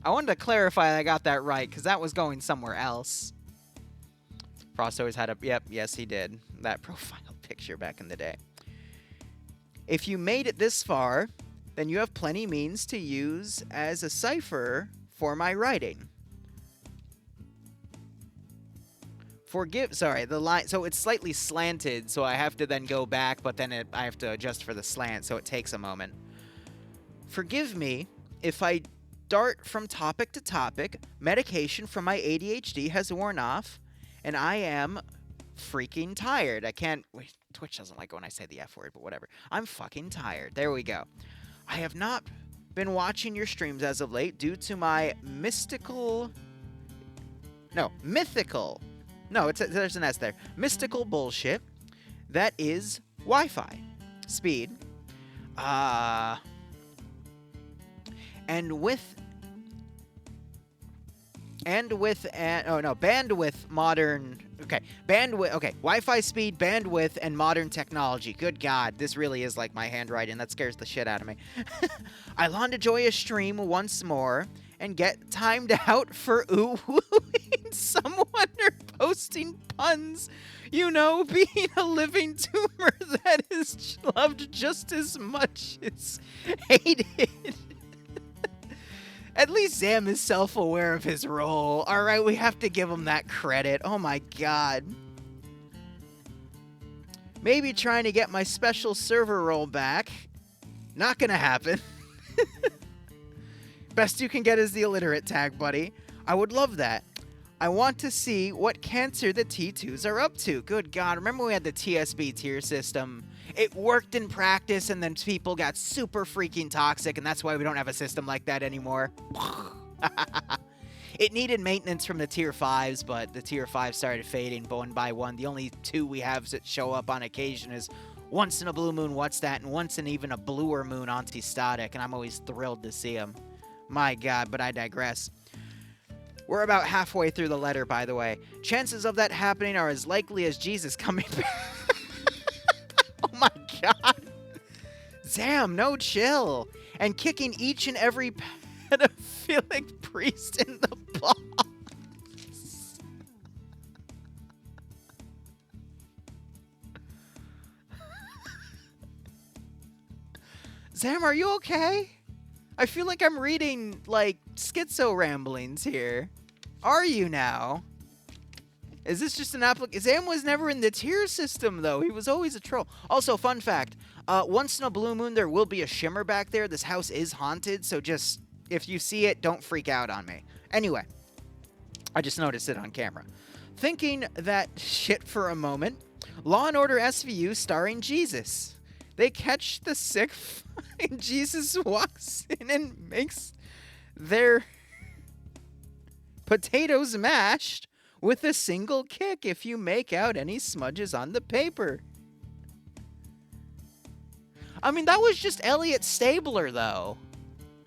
I wanted to clarify that I got that right, because that was going somewhere else. Frost always had a... Yep, yes, he did. That profile picture back in the day. If you made it this far, then you have plenty means to use as a cipher for my writing. Sorry, the line... So it's slightly slanted, so I have to then go back, but then I have to adjust for the slant, so it takes a moment. Forgive me if I... dart from topic to topic. Medication from my ADHD has worn off, and I am freaking tired. I can't... Wait, Twitch doesn't like when I say the F word, but whatever. I'm fucking tired. There we go. I have not been watching your streams as of late due to my mythical... No, there's an S there. Mystical bullshit. That is Wi-Fi. Speed. Bandwidth, modern... Okay, bandwidth... Okay, Wi-Fi speed, bandwidth, and modern technology. Good God, this really is like my handwriting. That scares the shit out of me. I long to enjoy a stream once more and get timed out for ooh-wooing someone or posting puns. You know, being a living tumor that is loved just as much as hated. At least Zam is self-aware of his role. All right, we have to give him that credit. Oh my God. Maybe trying to get my special server role back. Not gonna happen. Best you can get is the illiterate tag, buddy. I would love that. I want to see what cancer the T2s are up to. Good God, remember we had the TSB tier system? It worked in practice, and then people got super freaking toxic, and that's why we don't have a system like that anymore. It needed maintenance from the tier 5s, but the tier 5s started fading one by one. The only two we have that show up on occasion is once in a blue moon, what's that, and once in even a bluer moon, anti-static, and I'm always thrilled to see them. My God, but I digress. We're about halfway through the letter, by the way. Chances of that happening are as likely as Jesus coming back. Oh my God. Zam, no chill. And kicking each and every pedophilic priest in the balls. Zam, are you okay? I feel like I'm reading, like, schizo ramblings here. Are you now? Is this just an application? Zam was never in the tier system, though. He was always a troll. Also, fun fact. Once in a blue moon, there will be a shimmer back there. This house is haunted, so just, if you see it, don't freak out on me. Anyway, I just noticed it on camera. Thinking that shit for a moment, Law & Order SVU starring Jesus. They catch the sick and Jesus walks in and makes their potatoes mashed with a single kick if you make out any smudges on the paper. I mean, that was just Elliot Stabler, though.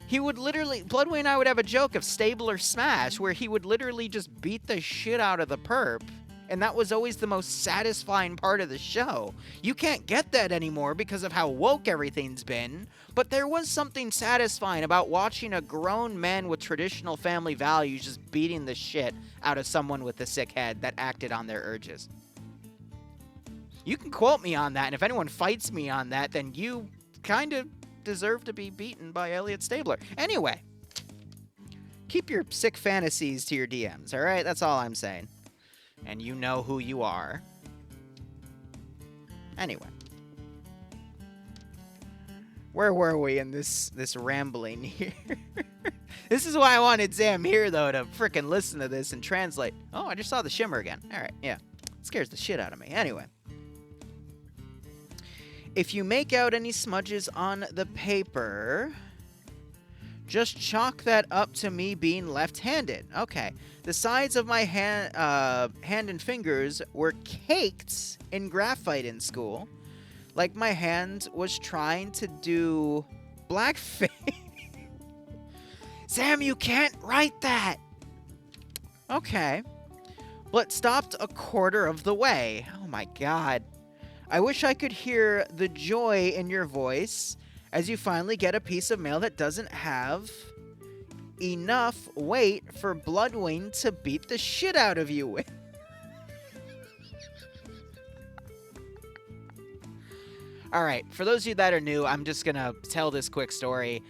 He would literally... Bloodway and I would have a joke of Stabler Smash, where he would literally just beat the shit out of the perp. And that was always the most satisfying part of the show. You can't get that anymore because of how woke everything's been, but there was something satisfying about watching a grown man with traditional family values just beating the shit out of someone with a sick head that acted on their urges. You can quote me on that, and if anyone fights me on that, then you kind of deserve to be beaten by Elliot Stabler. Anyway, keep your sick fantasies to your DMs, all right? That's all I'm saying. And you know who you are. Anyway. Where were we in this rambling here? This is why I wanted Zam here, though, to frickin' listen to this and translate. Oh, I just saw the shimmer again. Alright, yeah. It scares the shit out of me. Anyway. If you make out any smudges on the paper, just chalk that up to me being left-handed. Okay. The sides of my hand and fingers were caked in graphite in school. Like my hand was trying to do blackface. Sam, you can't write that! Okay. But stopped a quarter of the way. Oh my God. I wish I could hear the joy in your voice as you finally get a piece of mail that doesn't have enough weight for Bloodwing to beat the shit out of you with. Alright, for those of you that are new, I'm just gonna tell this quick story.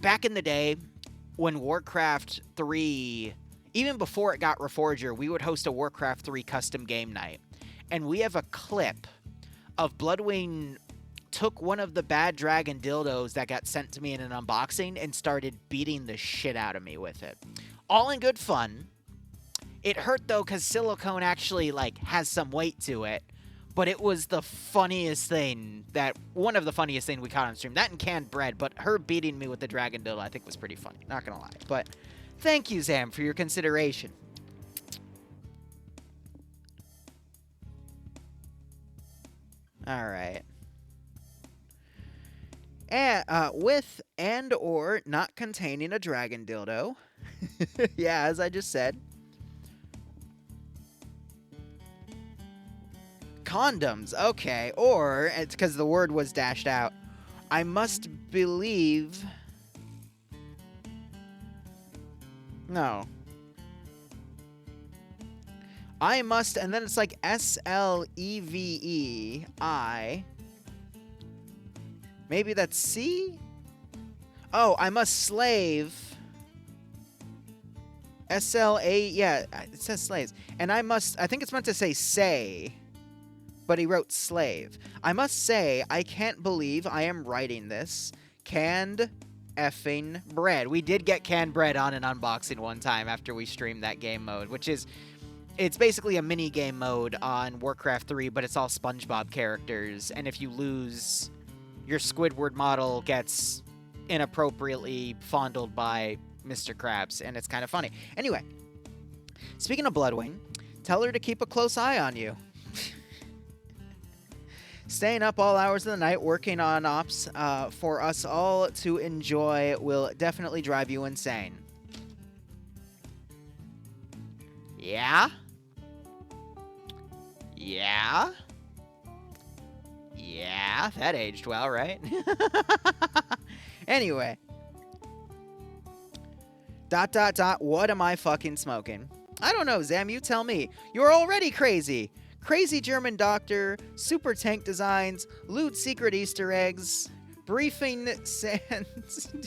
Back in the day, when Warcraft 3, even before it got Reforger, we would host a Warcraft 3 custom game night. And we have a clip of Bloodwing took one of the bad dragon dildos that got sent to me in an unboxing and started beating the shit out of me with it. All in good fun. It hurt, though, because silicone actually, like, has some weight to it. But it was the funniest thing one of the funniest things we caught on stream. That and canned bread, but her beating me with the dragon dildo I think was pretty funny. Not gonna lie. But thank you, Zam, for your consideration. Alright. With and or not containing a dragon dildo. Yeah, as I just said. Condoms, okay. Or, it's because the word was dashed out. I must believe... No. I must, and then it's like S-L-E-V-E-I... Maybe that's C? Oh, I must slave. S-L-A... Yeah, it says slaves. And I must... I think it's meant to say. But he wrote slave. I must say, I can't believe I am writing this. Canned effing bread. We did get canned bread on an unboxing one time after we streamed that game mode, which is, it's basically a mini game mode on Warcraft 3, but it's all SpongeBob characters, and if you lose, your Squidward model gets inappropriately fondled by Mr. Krabs, and it's kind of funny. Anyway, speaking of Bloodwing, tell her to keep a close eye on you. Staying up all hours of the night working on ops for us all to enjoy will definitely drive you insane. Yeah? Yeah? Yeah, that aged well, right? Anyway. ... What am I fucking smoking? I don't know, Zam, you tell me. You're already crazy. Crazy German doctor, super tank designs, loot secret Easter eggs, briefing sans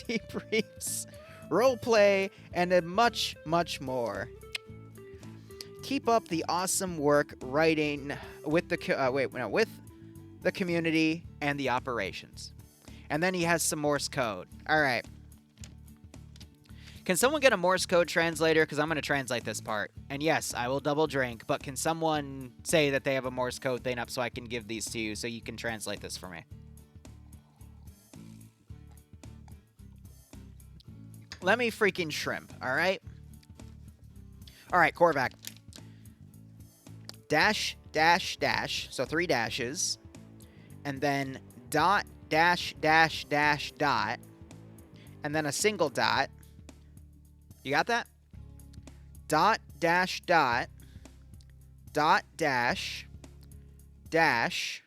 debriefs, roleplay, and much, much more. Keep up the awesome work writing with the with the community and the operations. And then he has some Morse code. All right. Can someone get a Morse code translator? Because I'm going to translate this part. And yes, I will double drink, but can someone say that they have a Morse code thing up so I can give these to you so you can translate this for me? Let me freaking shrimp, all right? All right, Korvac. Dash, dash, dash, so 3 dashes. And then dot, dash, dash, dash, dot. And then a single dot. You got that? Dot, dash, dot, dot, dash, dash,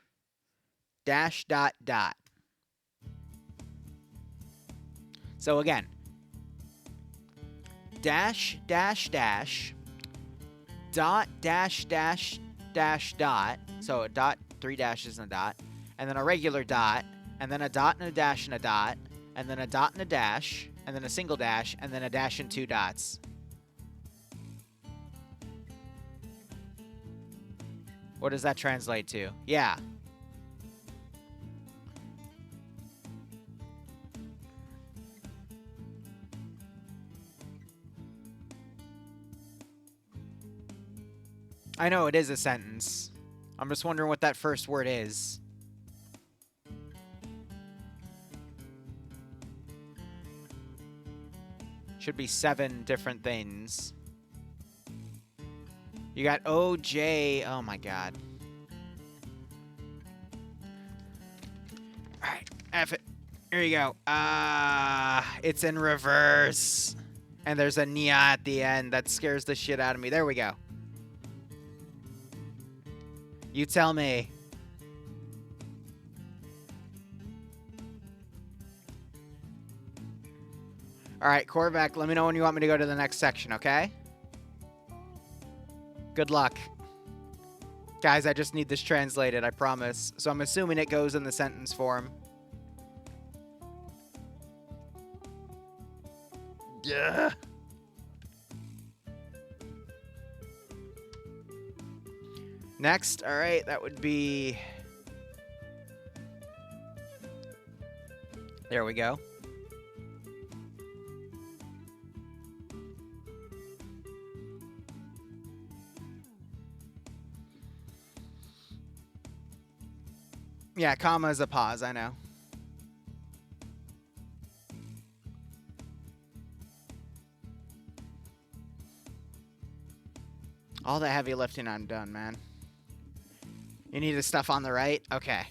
dash, dot, dot. So again, dash, dash, dash, dot, dash, dash, dash, dot. So a dot, 3 dashes and a dot. And then a regular dot, and then a dot and a dash and a dot, and then a dot and a dash, and then a single dash, and then a dash and 2 dots. What does that translate to? Yeah. I know it is a sentence. I'm just wondering what that first word is. Should be 7 different things. You got OJ. Oh my god. Alright, F it. Here you go. It's in reverse. And there's a nya at the end that scares the shit out of me. There we go. You tell me. Alright, Korvac, let me know when you want me to go to the next section, okay? Good luck. Guys, I just need this translated, I promise. So I'm assuming it goes in the sentence form. Yeah. Next, alright, that would be... There we go. Yeah, comma is a pause, I know. All the heavy lifting I'm done, man. You need the stuff on the right? Okay.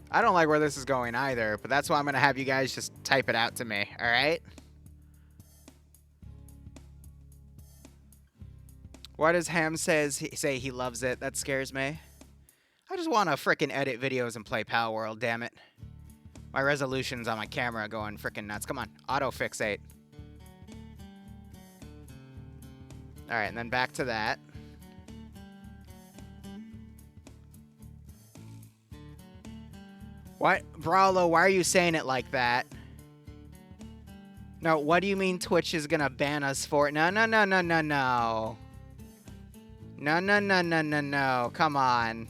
I don't like where this is going either, but that's why I'm going to have you guys just type it out to me, all right? Why does Ham say he loves it? That scares me. I just want to frickin' edit videos and play Pal World, damn it. My resolution's on my camera going frickin' nuts. Come on, auto-fixate. All right, and then back to that. What? Brawlo, why are you saying it like that? No, what do you mean Twitch is gonna ban us for it? No, no, no, no, no, no. No, no, no, no, no, no. Come on.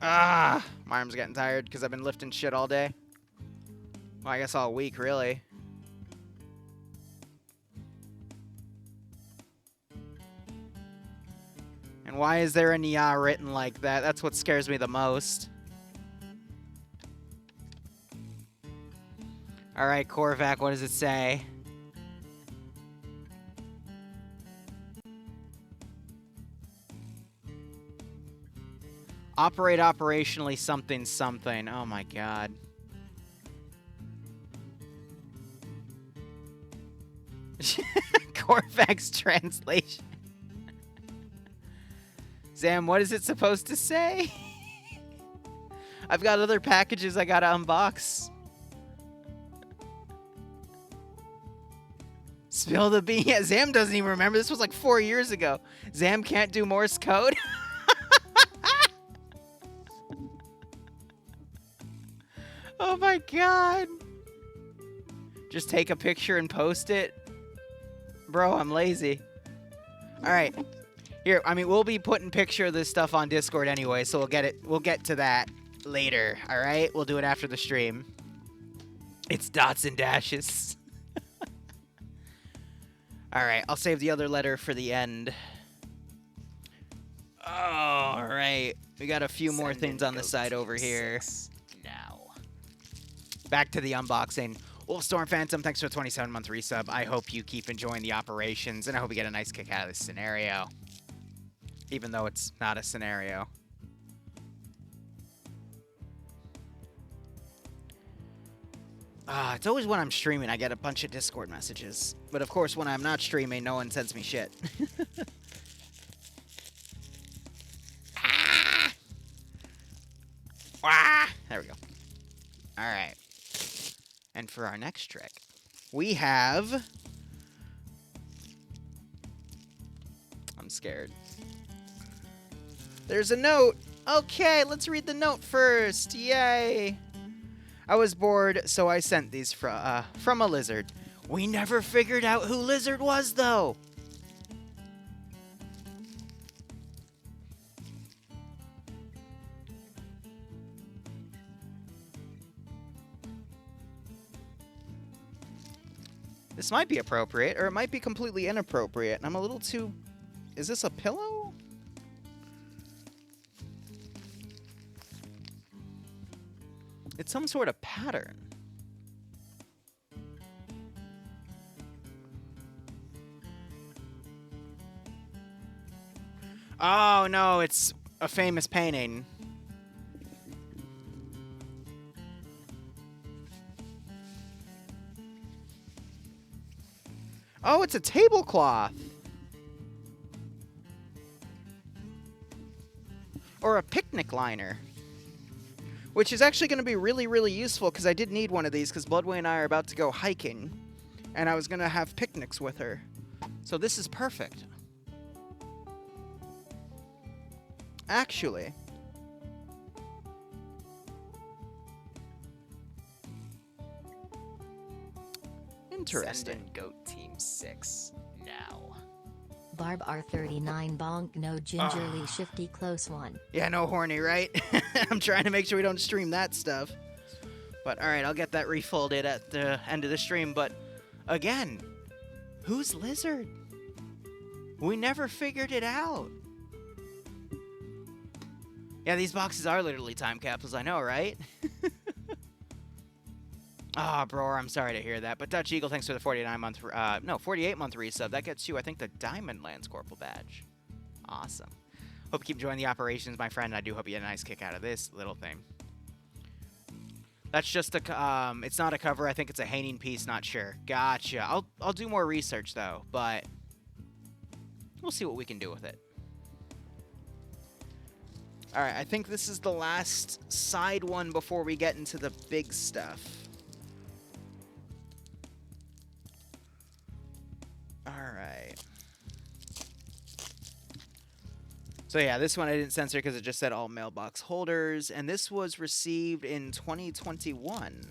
Ah, my arm's getting tired because I've been lifting shit all day. Well, I guess all week, really. And why is there a Nya written like that? That's what scares me the most. All right, Korvac, what does it say? Operate operationally something something. Oh my god. Korvac's translation. Zam, what is it supposed to say? I've got other packages I gotta unbox. Spill the bean. Yeah, Zam doesn't even remember. This was like 4 years ago. Zam can't do Morse code. Oh my god. Just take a picture and post it. Bro, I'm lazy. Alright. Here, I mean, we'll be putting picture of this stuff on Discord anyway, so we'll get to that later. Alright? We'll do it after the stream. It's dots and dashes. Alright, I'll save the other letter for the end. Alright. We got a few more things on the side over here. Now. Back to the unboxing. Wolfstorm Phantom, thanks for a 27-month resub. I hope you keep enjoying the operations, and I hope you get a nice kick out of this scenario. Even though it's not a scenario. It's always when I'm streaming I get a bunch of Discord messages. But of course, when I'm not streaming, no one sends me shit. There we go. Alright. And for our next trick, we have... I'm scared. There's a note. Okay, let's read the note first. Yay. I was bored, so I sent these from a lizard. We never figured out who Lizard was, though. This might be appropriate, or it might be completely inappropriate. And I'm a little too... Is this a pillow? It's some sort of pattern. Oh, no, it's a famous painting. Oh, it's a tablecloth. Or a picnic liner. Which is actually going to be really, really useful because I did need one of these because Bloodway and I are about to go hiking. And I was going to have picnics with her. So this is perfect. Actually. Interesting. Send in Goat Team 6 now. Barb R39 bonk no gingerly shifty close one. Yeah, no horny, right? I'm trying to make sure we don't stream that stuff. But alright, I'll get that refolded at the end of the stream. But again, who's Lizard? We never figured it out. Yeah, these boxes are literally time capsules, I know, right? Ah, bro, I'm sorry to hear that. But Dutch Eagle, thanks for the 48-month resub. That gets you, I think, the Diamond Lance Corporal badge. Awesome. Hope you keep enjoying the operations, my friend. I do hope you get a nice kick out of this little thing. That's just a, it's not a cover. I think it's a hanging piece. Not sure. Gotcha. I'll do more research, though. But we'll see what we can do with it. All right, I think this is the last side one before we get into the big stuff. All right. So yeah, this one I didn't censor because it just said all mailbox holders, and this was received in 2021.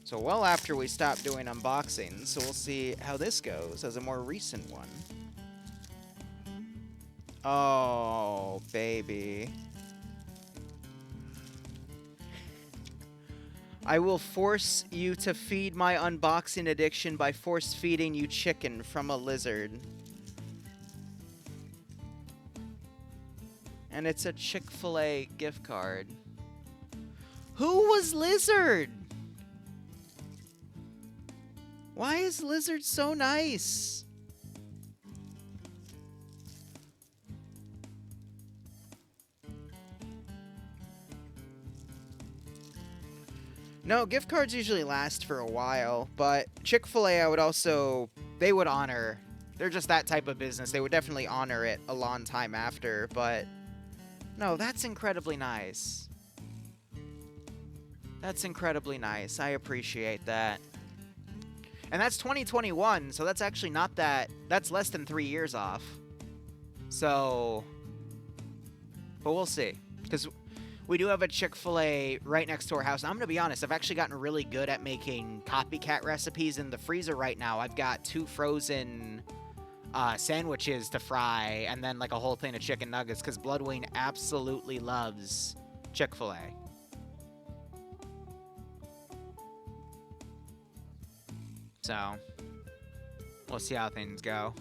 So well after we stopped doing unboxings, so we'll see how this goes as a more recent one. Oh, baby. I will force you to feed my unboxing addiction by force feeding you chicken from a lizard. And it's a Chick-fil-A gift card. Who was Lizard? Why is Lizard so nice? No, gift cards usually last for a while, but Chick-fil-A I would also, they would honor, they're just that type of business. They would definitely honor it a long time after, but no, that's incredibly nice. That's incredibly nice. I appreciate that. And that's 2021, so that's actually not that, that's less than 3 years off. So, but we'll see. Because we do have a Chick-fil-A right next to our house. I'm going to be honest, I've actually gotten really good at making copycat recipes. In the freezer right now, I've got 2 frozen sandwiches to fry, and then like a whole thing of chicken nuggets, because Bloodwing absolutely loves Chick-fil-A. So, we'll see how things go.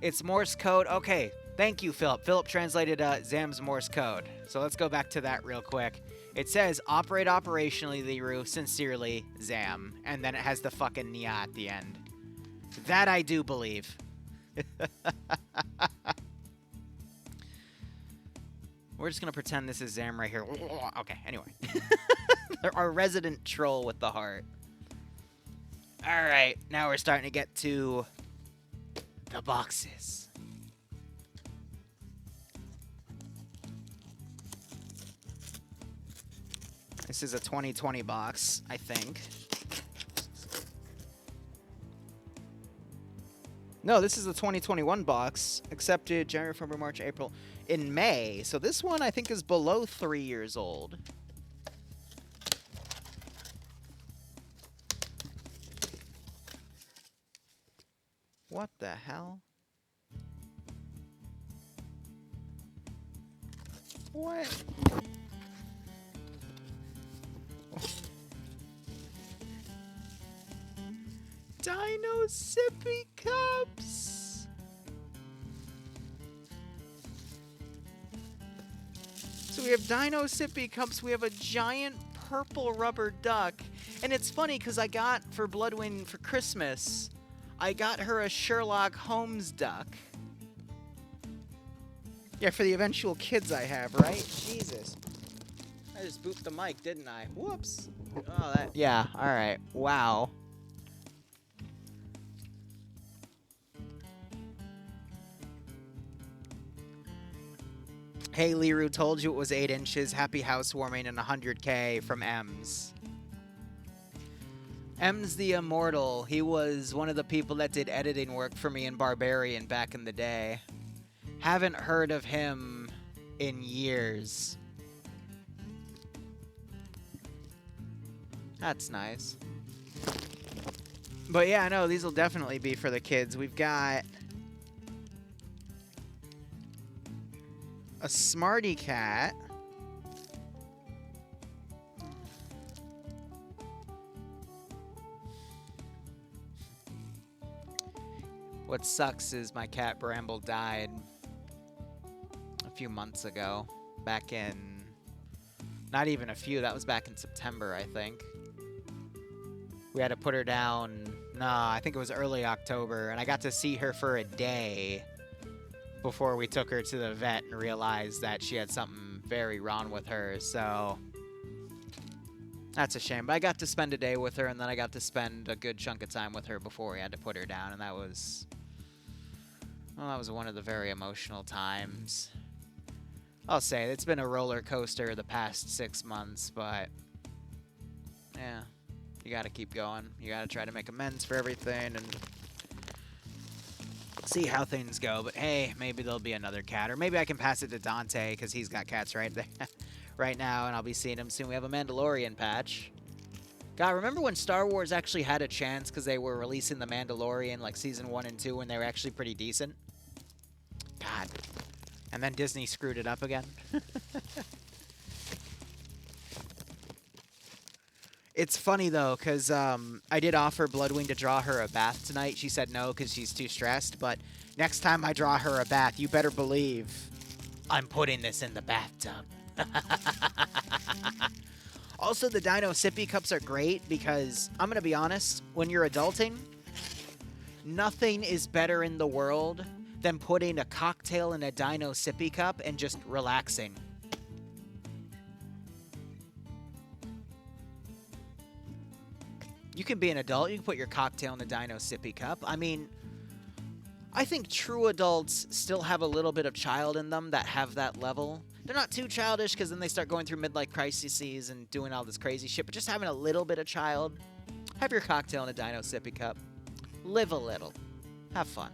It's Morse code. Okay, thank you, Philip. Philip translated Zam's Morse code. So let's go back to that real quick. It says, operate operationally, Liru. Sincerely, Zam. And then it has the fucking Nya at the end. That I do believe. We're just going to pretend this is Zam right here. Okay, anyway. Our resident troll with the heart. Alright, now we're starting to get to the boxes. This is a 2020 box, I think. No, this is the 2021 box. Accepted January, February, March, April. In May. So this one, I think, is below 3 years old. What the hell? What? Dino sippy cups! So we have Dino sippy cups, we have a giant purple rubber duck, and it's funny because I got for Bloodwind for Christmas, I got her a Sherlock Holmes duck. Yeah, for the eventual kids I have, right? Jesus. I just booped the mic, didn't I? Whoops. Oh, that... Yeah, alright. Wow. Hey, Liru, told you it was 8 inches. Happy housewarming and 100K from Ems. Ems the Immortal. He was one of the people that did editing work for me in Barbarian back in the day. Haven't heard of him in years. That's nice. But yeah, no, these will definitely be for the kids. We've got a Smarty Cat. What sucks is my cat Bramble died a few months ago. Back in... Not even a few. That was back in September, I think. We had to put her down... No, I think it was early October. And I got to see her for a day before we took her to the vet and realized that she had something very wrong with her. So... That's a shame. But I got to spend a day with her, and then I got to spend a good chunk of time with her before we had to put her down. And that was... Well, that was one of the very emotional times. I'll say, it's been a roller coaster the past 6 months, but... Yeah. You gotta keep going. You gotta try to make amends for everything, and... See how things go. But hey, maybe there'll be another cat. Or maybe I can pass it to Dante because he's got cats right there right now, and I'll be seeing him soon. We have a Mandalorian patch. God, remember when Star Wars actually had a chance because they were releasing The Mandalorian like Season 1 and 2 when they were actually pretty decent? God. And then Disney screwed it up again. It's funny, though, because I did offer Bloodwing to draw her a bath tonight. She said no because she's too stressed. But next time I draw her a bath, you better believe I'm putting this in the bathtub. Also, the Dino Sippy Cups are great because, I'm going to be honest, when you're adulting, nothing is better in the world than putting a cocktail in a Dino Sippy Cup and just relaxing. You can be an adult, you can put your cocktail in a Dino Sippy Cup. I mean, I think true adults still have a little bit of child in them that have that level. They're not too childish because then they start going through midlife crises and doing all this crazy shit, but just having a little bit of child. Have your cocktail in a Dino Sippy Cup. Live a little. Have fun.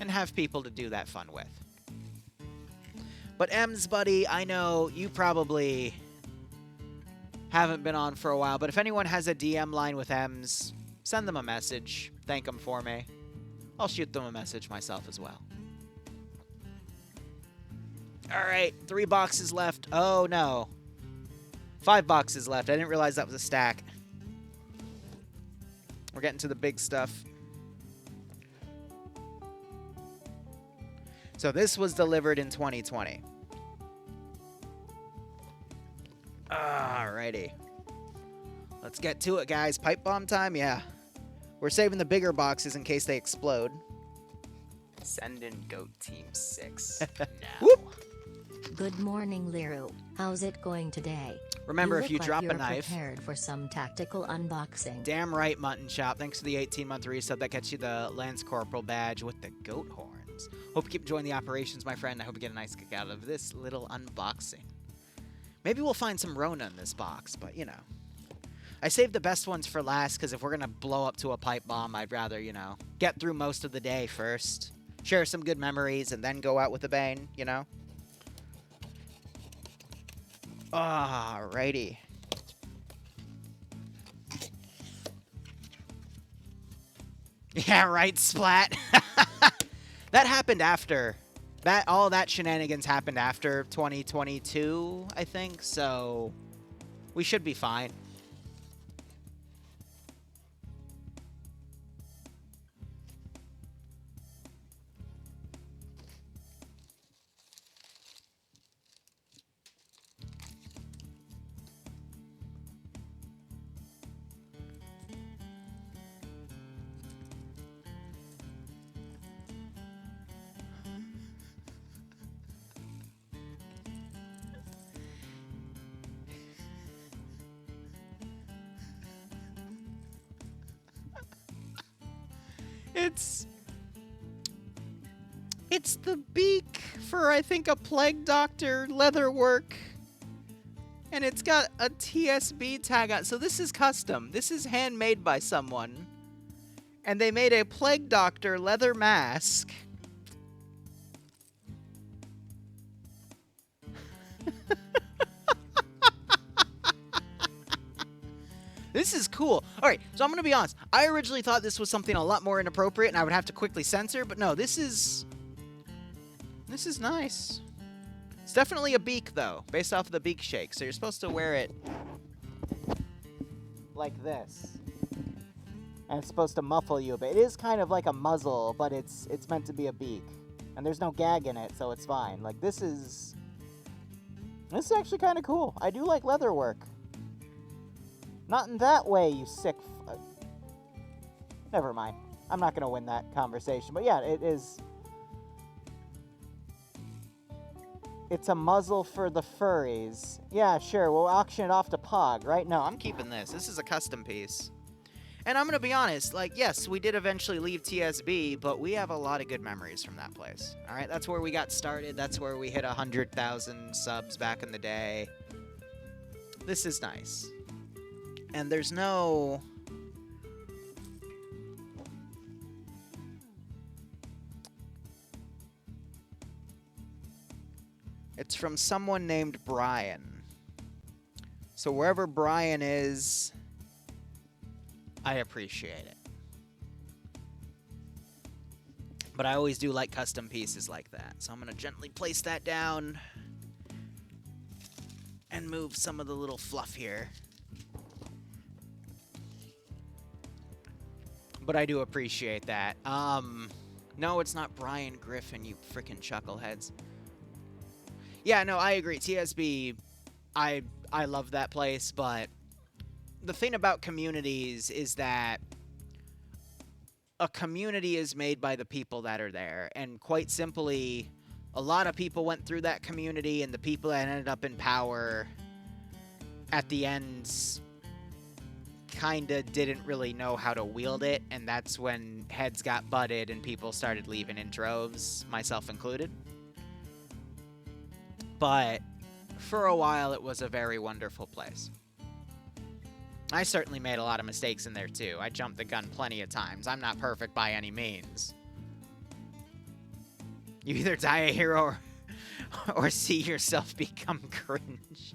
And have people to do that fun with. But Ems, buddy, I know you probably haven't been on for a while, but if anyone has a DM line with Ems, send them a message. Thank them for me. I'll shoot them a message myself as well. Alright, 3 boxes left. Oh, no. 5 boxes left. I didn't realize that was a stack. We're getting to the big stuff. So this was delivered in 2020. Alrighty. Let's get to it, guys. Pipe bomb time? Yeah. We're saving the bigger boxes in case they explode. Send in Goat Team 6 now. Whoop! Good morning, Liru. How's it going today? Remember, You if you look drop like a knife... you're prepared for some tactical unboxing. Damn right, Mutton Shop. Thanks for the 18-month resub. That gets you the Lance Corporal badge with the goat horns. Hope you keep enjoying the operations, my friend. I hope you get a nice kick out of this little unboxing. Maybe we'll find some Rona in this box, but, you know. I saved the best ones for last, because if we're going to blow up to a pipe bomb, I'd rather, you know, get through most of the day first. Share some good memories, and then go out with a bang, you know? Alrighty. Yeah, right, Splat. That happened after. All that shenanigans happened after 2022, I think, so we should be fine. It's the beak for, I think, a Plague Doctor leatherwork. And it's got a TSB tag on. So this is custom. This is handmade by someone. And they made a Plague Doctor leather mask. This is cool. All right, so I'm going to be honest. I originally thought this was something a lot more inappropriate and I would have to quickly censor, but no, this is nice. It's definitely a beak, though, based off of the beak shake. So you're supposed to wear it like this. And it's supposed to muffle you a bit. It is kind of like a muzzle, but it's meant to be a beak. And there's no gag in it, so it's fine. Like, this is actually kind of cool. I do like leather work. Not in that way, you sick Never mind. I'm not going to win that conversation. But yeah, it is. It's a muzzle for the furries. Yeah, sure. We'll auction it off to Pog, right? No, I'm keeping this. This is a custom piece. And I'm going to be honest. Like, yes, we did eventually leave TSB, but we have a lot of good memories from that place. All right? That's where we got started. That's where we hit 100,000 subs back in the day. This is nice. And there's no... It's from someone named Brian. So wherever Brian is, I appreciate it. But I always do like custom pieces like that. So I'm going to gently place that down and move some of the little fluff here. But I do appreciate that. No, it's not Brian Griffin, you frickin' chuckleheads. Yeah, no, I agree. TSB, I love that place, but the thing about communities is that a community is made by the people that are there. And quite simply, a lot of people went through that community, and the people that ended up in power at the end kinda didn't really know how to wield it, and that's when heads got butted and people started leaving in droves, myself included. But for a while, it was a very wonderful place. I certainly made a lot of mistakes in there too. I jumped the gun plenty of times. I'm not perfect by any means. You either die a hero or see yourself become cringe.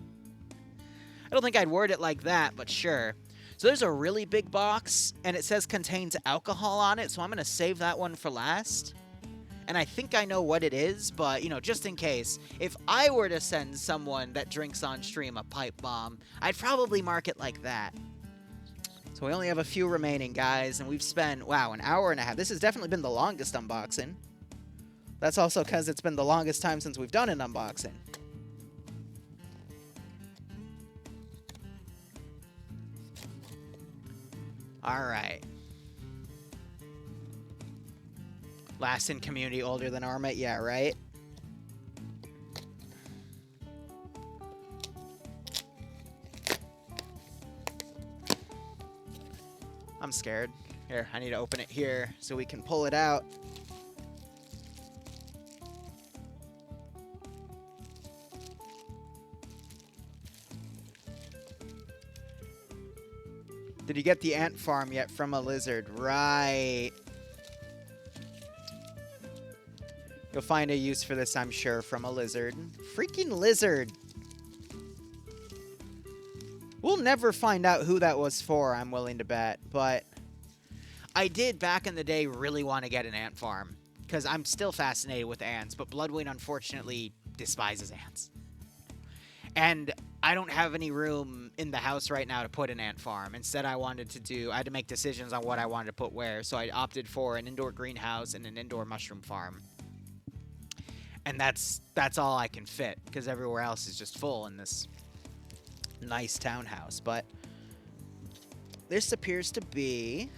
I don't think I'd word it like that, but sure. So there's a really big box, and it says contains alcohol on it, so I'm going to save that one for last. And I think I know what it is, but, you know, just in case, if I were to send someone that drinks on stream a pipe bomb, I'd probably mark it like that. So we only have a few remaining, guys, and we've spent, wow, an hour and a half. This has definitely been the longest unboxing. That's also because it's been the longest time since we've done an unboxing. Alright. Last in community older than Armit? Yeah, right? I'm scared. Here, I need to open it here so we can pull it out. Did you get the ant farm yet from a lizard? Right. You'll find a use for this, I'm sure, from a lizard. Freaking lizard. We'll never find out who that was for, I'm willing to bet. But I did, back in the day, really want to get an ant farm. Because I'm still fascinated with ants, but Bloodwing, unfortunately, despises ants. And I don't have any room in the house right now to put an ant farm. Instead, I had to make decisions on what I wanted to put where. So I opted for an indoor greenhouse and an indoor mushroom farm. And that's all I can fit, because everywhere else is just full in this nice townhouse. But this appears to be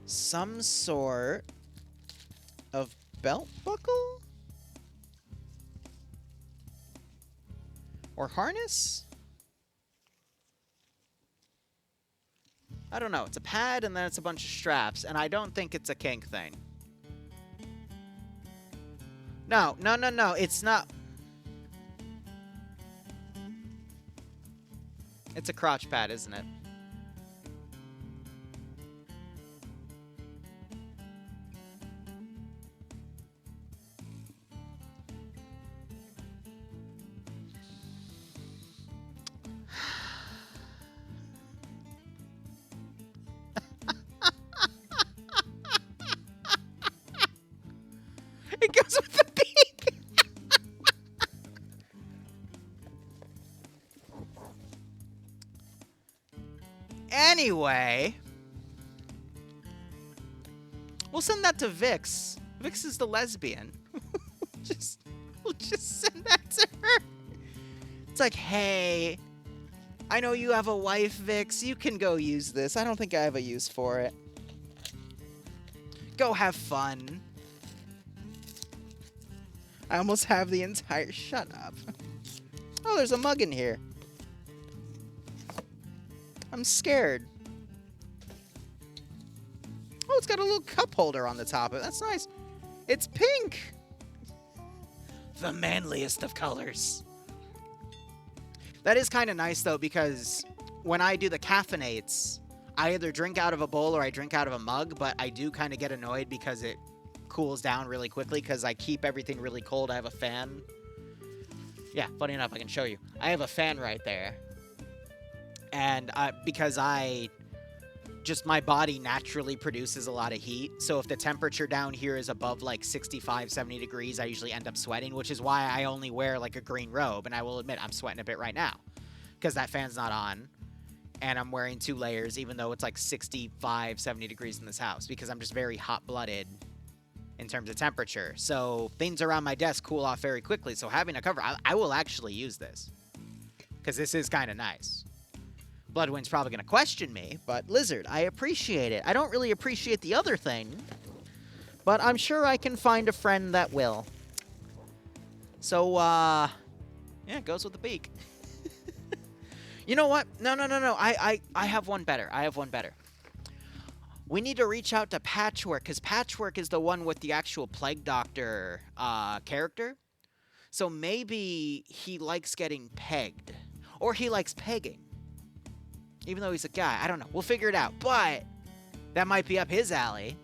some sort of belt buckle? Or harness? I don't know. It's a pad and then it's a bunch of straps, and I don't think it's a kink thing. No, it's not. It's a crotch pad, isn't it? It goes with the beak. Anyway, we'll send that to Vix. Vix is the lesbian. We'll just send that to her. It's like, hey, I know you have a wife, Vix. You can go use this. I don't think I have a use for it. Go have fun. I almost have the entire... Shut up. Oh, there's a mug in here. I'm scared. Oh, it's got a little cup holder on the top of it. That's nice. It's pink. The manliest of colors. That is kind of nice, though, because when I do the caffeinates, I either drink out of a bowl or I drink out of a mug, but I do kind of get annoyed because it cools down really quickly because I keep everything really cold. I have a fan. Yeah, funny enough, I can show you. I have a fan right there. And because just my body naturally produces a lot of heat. So if the temperature down here is above like 65, 70 degrees, I usually end up sweating, which is why I only wear like a green robe. And I will admit I'm sweating a bit right now because that fan's not on. And I'm wearing 2 layers, even though it's like 65, 70 degrees in this house, because I'm just very hot-blooded in terms of temperature. So things around my desk cool off very quickly. So having a cover, I will actually use this because this is kind of nice. Bloodwind's probably going to question me, but Lizard, I appreciate it. I don't really appreciate the other thing, but I'm sure I can find a friend that will. So, yeah, it goes with the beak. You know what? No. I have one better. I have one better. We need to reach out to Patchwork, because Patchwork is the one with the actual Plague Doctor character. So maybe he likes getting pegged. Or he likes pegging. Even though he's a guy. I don't know. We'll figure it out. But that might be up his alley.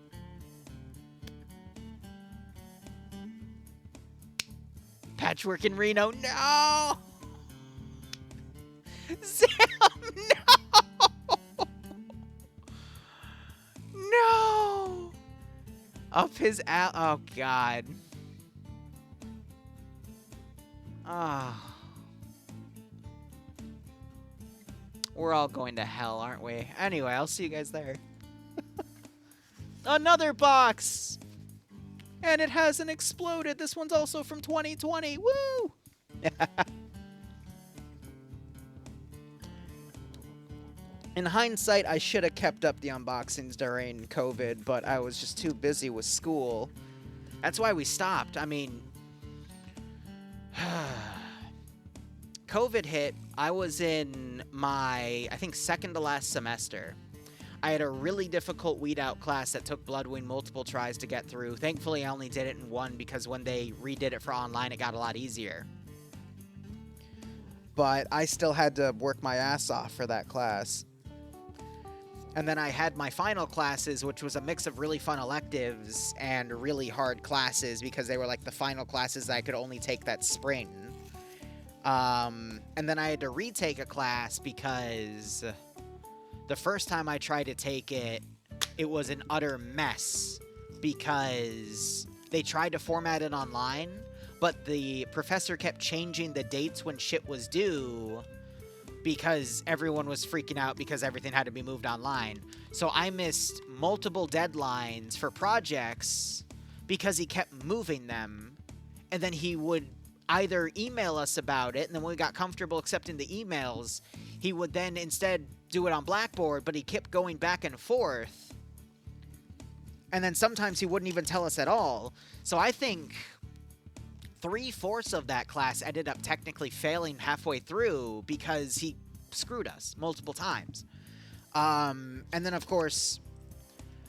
Patchwork in Reno. No! Sam, no! No! Up his alley. Oh, God. Ah. We're all going to hell, aren't we? Anyway, I'll see you guys there. Another box! And it hasn't exploded. This one's also from 2020. Woo! In hindsight, I should have kept up the unboxings during COVID, but I was just too busy with school. That's why we stopped. I mean, COVID hit. I was in my, I think, second to last semester. I had a really difficult weed out class that took Bloodwing multiple tries to get through. Thankfully, I only did it in one because when they redid it for online, it got a lot easier. But I still had to work my ass off for that class. And then I had my final classes, which was a mix of really fun electives and really hard classes because they were like the final classes that I could only take that spring. And then I had to retake a class because the first time I tried to take it, it was an utter mess because they tried to format it online, but the professor kept changing the dates when shit was due because everyone was freaking out because everything had to be moved online. So I missed multiple deadlines for projects because he kept moving them, and then he would either email us about it, and then when we got comfortable accepting the emails, he would then instead do it on Blackboard, but he kept going back and forth. And then sometimes he wouldn't even tell us at all. So I think 3/4 of that class ended up technically failing halfway through because he screwed us multiple times. And then, of course,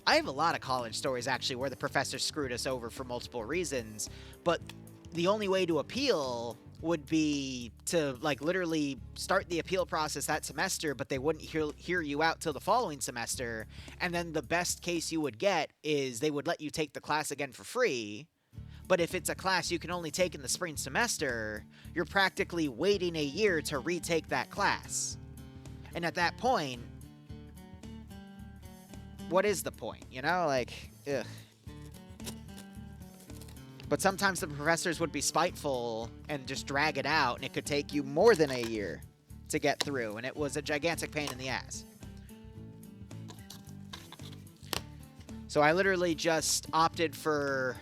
I have a lot of college stories, actually, where the professor screwed us over for multiple reasons, but the only way to appeal would be to, like, literally start the appeal process that semester, but they wouldn't hear you out till the following semester, and then the best case you would get is they would let you take the class again for free. But if it's a class you can only take in the spring semester, you're practically waiting a year to retake that class. And at that point, what is the point? You know, like, ugh. But sometimes the professors would be spiteful and just drag it out, and it could take you more than a year to get through, and it was a gigantic pain in the ass. So I literally just opted for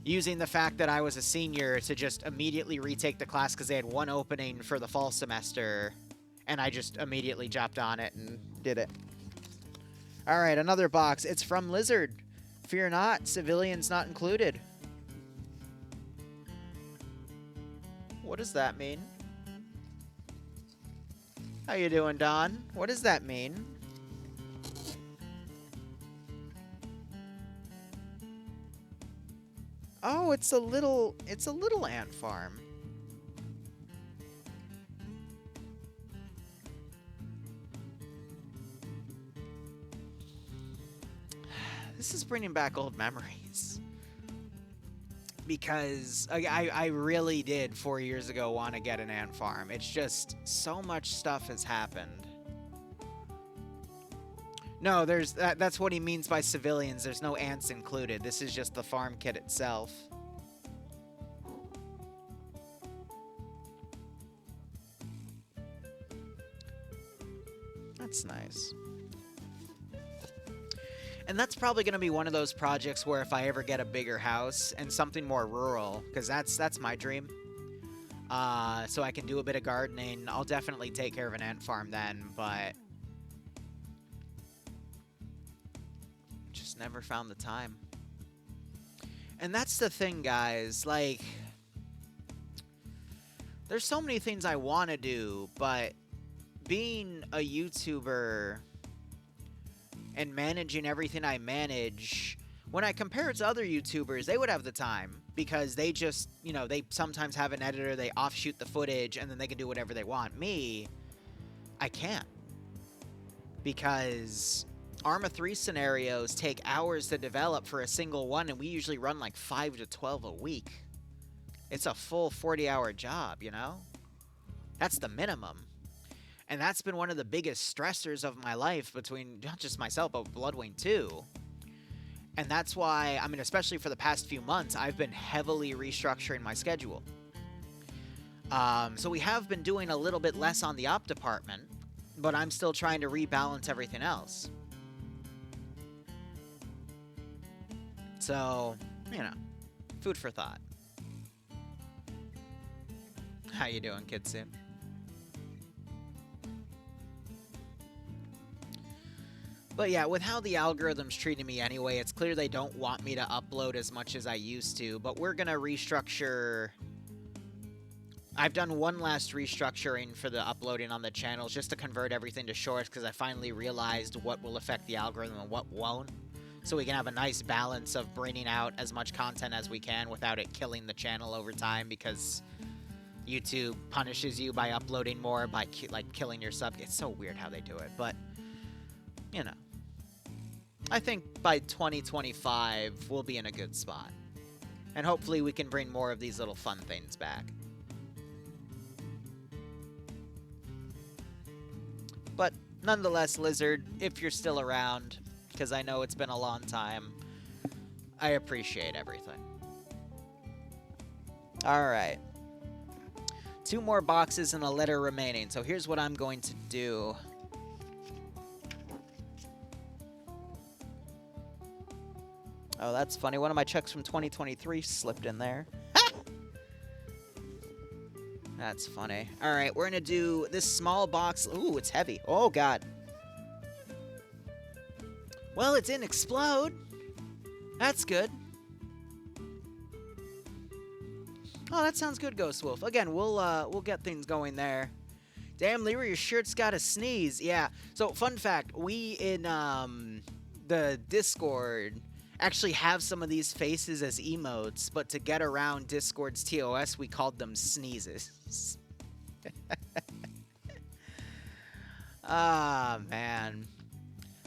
using the fact that I was a senior to just immediately retake the class because they had one opening for the fall semester, and I just immediately jumped on it and did it. All right, another box. It's from Lizard. Fear not, civilians not included. What does that mean? How you doing, Don? What does that mean? Oh, it's a little ant farm. this is bringing back old memories. Because I really did 4 years ago want to get an ant farm. It's just so much stuff has happened. No, that's what he means by civilians. There's no ants included. This is just the farm kit itself. That's nice. And that's probably going to be one of those projects where if I ever get a bigger house and something more rural, because that's my dream, so I can do a bit of gardening, I'll definitely take care of an ant farm then, but just never found the time. And that's the thing, guys, like, there's so many things I want to do, but being a YouTuber and managing everything I manage, when I compare it to other YouTubers, they would have the time because they just, you know, they sometimes have an editor, they offshoot the footage, and then they can do whatever they want. Me, I can't. Because Arma 3 scenarios take hours to develop for a single one, and we usually run like 5 to 12 a week. It's a full 40-hour job, you know? That's the minimum. And that's been one of the biggest stressors of my life between not just myself, but Bloodwing too. And that's why, I mean, especially for the past few months, I've been heavily restructuring my schedule. So we have been doing a little bit less on the op department, but I'm still trying to rebalance everything else. So, you know, food for thought. How you doing, Kitsu? But yeah, with how the algorithm's treating me anyway, it's clear they don't want me to upload as much as I used to, but we're gonna restructure. I've done one last restructuring for the uploading on the channels just to convert everything to shorts because I finally realized what will affect the algorithm and what won't. So we can have a nice balance of bringing out as much content as we can without it killing the channel over time because YouTube punishes you by uploading more, by like killing your sub. It's so weird how they do it, but you know. I think by 2025, we'll be in a good spot. And hopefully we can bring more of these little fun things back. But nonetheless, Lizard, if you're still around, because I know it's been a long time, I appreciate everything. Alright. 2 more boxes and a letter remaining. So here's what I'm going to do. Oh, that's funny. One of my checks from 2023 slipped in there. That's funny. All right, we're going to do this small box. Ooh, it's heavy. Oh, God. Well, it didn't explode. That's good. Oh, that sounds good, Ghost Wolf. Again, we'll get things going there. Damn, Liru, your shirt's got a sneeze. Yeah. So, fun fact, we in the Discord actually have some of these faces as emotes, but to get around Discord's TOS, we called them sneezes. Ah, man.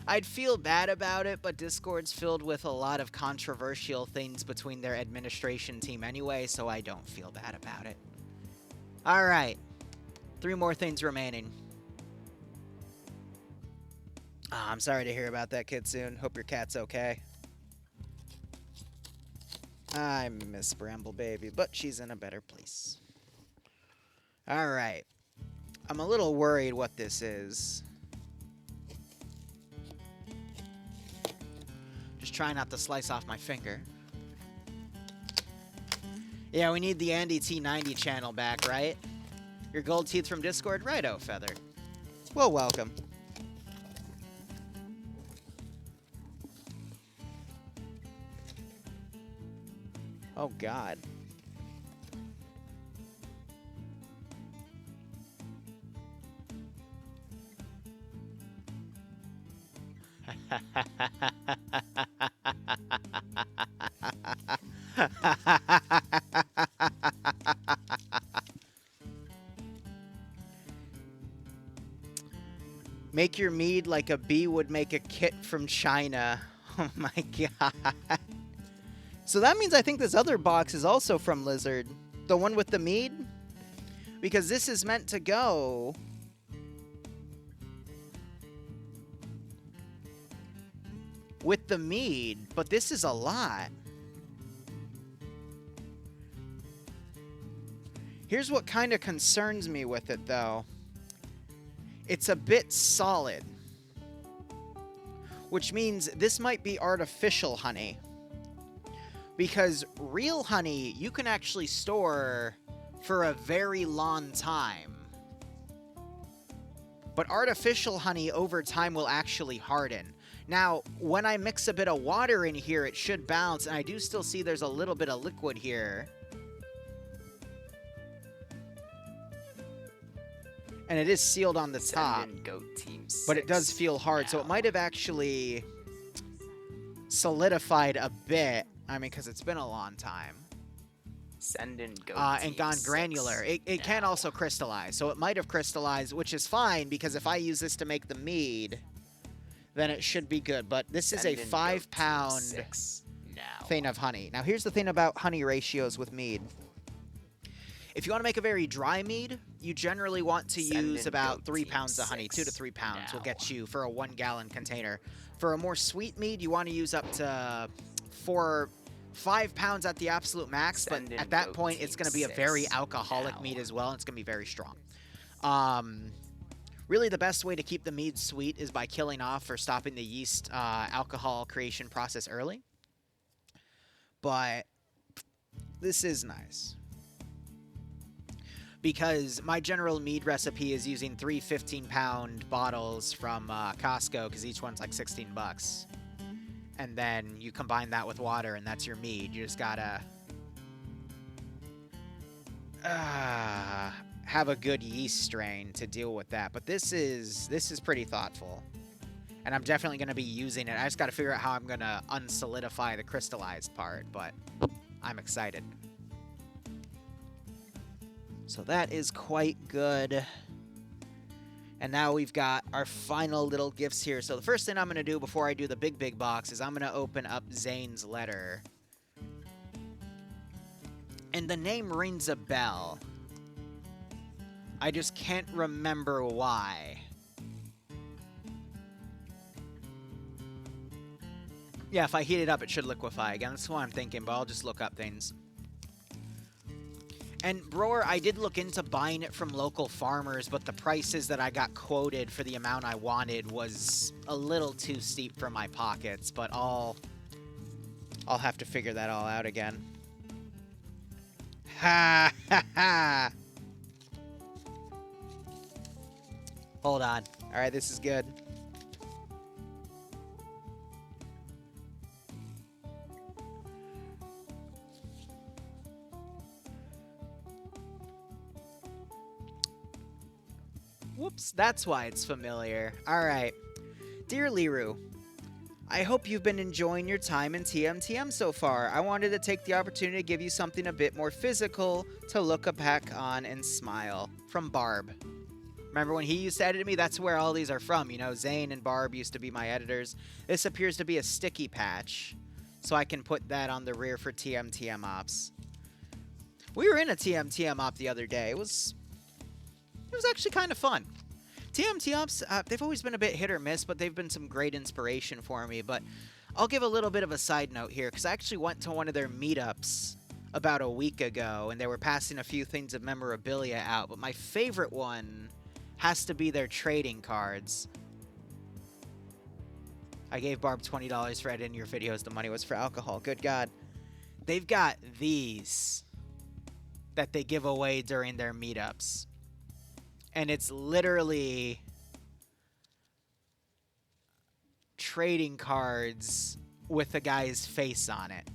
I'd feel bad about it, but Discord's filled with a lot of controversial things between their administration team anyway, so I don't feel bad about it. Alright. 3 more things remaining. Ah, I'm sorry to hear about that, Kitsune. Hope your cat's okay. I miss Bramble Baby, but she's in a better place. Alright. I'm a little worried what this is. Just try not to slice off my finger. Yeah, we need the Andy T90 channel back, right? Your gold teeth from Discord? Righto, Feather. Well, welcome. Oh, God. Make your mead like a bee would make a kit from China. Oh my god. So that means I think this other box is also from Lizard. The one with the mead? Because this is meant to go... with the mead, but this is a lot. Here's what kind of concerns me with it, though. It's a bit solid. Which means this might be artificial honey. Because real honey, you can actually store for a very long time. But artificial honey over time will actually harden. Now, when I mix a bit of water in here, it should bounce, and I do still see there's a little bit of liquid here. And it is sealed on the top, but it does feel hard, so it might have actually solidified a bit. I mean, because it's been a long time. Send in goat and gone granular. It can also crystallize, so it might have crystallized, which is fine, because if I use this to make the mead, then it should be good. But this is a 5-pound thing of honey. Now, here's the thing about honey ratios with mead. If you want to make a very dry mead, you generally want to use about 3 pounds of honey. 2 to 3 pounds will get you for a 1-gallon container. For a more sweet mead, you want to use up to 5 pounds at the absolute max. But at that point, it's going to be a very alcoholic mead as well. And it's going to be very strong. Really, the best way to keep the mead sweet is by killing off or stopping the yeast alcohol creation process early. But this is nice. Because my general mead recipe is using 3 15-pound bottles from Costco, because each one's like 16 bucks. And then you combine that with water, and that's your mead. You just gotta have a good yeast strain to deal with that. But this is pretty thoughtful. And I'm definitely going to be using it. I just got to figure out how I'm going to unsolidify the crystallized part, but I'm excited. So that is quite good. And now we've got our final little gifts here. So the first thing I'm going to do before I do the big box is I'm going to open up Zane's letter. And the name rings a bell. I just can't remember why. Yeah, if I heat it up, it should liquefy again. That's what I'm thinking, but I'll just look up things. And Broer, I did look into buying it from local farmers, but the prices that I got quoted for the amount I wanted was a little too steep for my pockets, but I'll have to figure that all out again. Ha ha ha! Hold on. Alright, this is good. Whoops, that's why it's familiar. Alright. Dear Liru, I hope you've been enjoying your time in TMTM so far. I wanted to take the opportunity to give you something a bit more physical to look back on and smile. From Barb. Remember when he used to edit me? That's where all these are from. You know, Zane and Barb used to be my editors. This appears to be a sticky patch, so I can put that on the rear for TMTM ops. We were in a TMTM op the other day. It was actually kind of fun. TMT ops, they've always been a bit hit or miss, but they've been some great inspiration for me. But I'll give a little bit of a side note here, because I actually went to one of their meetups about a week ago, and they were passing a few things of memorabilia out. But my favorite one has to be their trading cards. I gave Barb $20 for editing your videos. The money was for alcohol. Good God. They've got these that they give away during their meetups. And it's literally trading cards with a guy's face on it.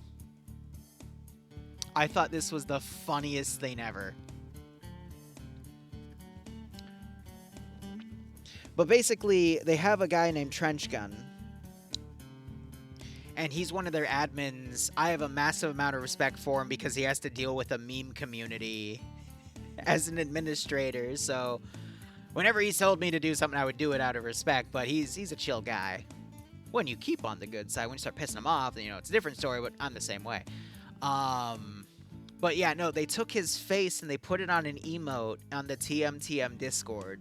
I thought this was the funniest thing ever. But basically, they have a guy named Trenchgun. And he's one of their admins. I have a massive amount of respect for him because he has to deal with a meme community as an administrator. So whenever he told me to do something, I would do it out of respect. But he's a chill guy. when you keep on the good side. When you start pissing them off, then, you know, it's a different story, but I'm the same way. But yeah, no, they took his face and they put it on an emote on the TMTM Discord.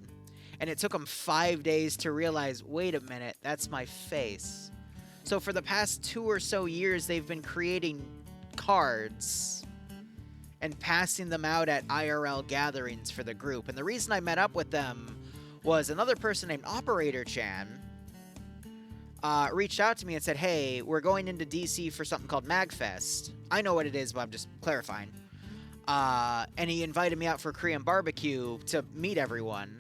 And it took them 5 days to realize, wait a minute, that's my face. So for the past 2 or so years, they've been creating cards and passing them out at IRL gatherings for the group. And the reason I met up with them was another person named Operator Chan reached out to me and said, hey, we're going into DC for something called MagFest. I know what it is, but I'm just clarifying. And he invited me out for Korean barbecue to meet everyone.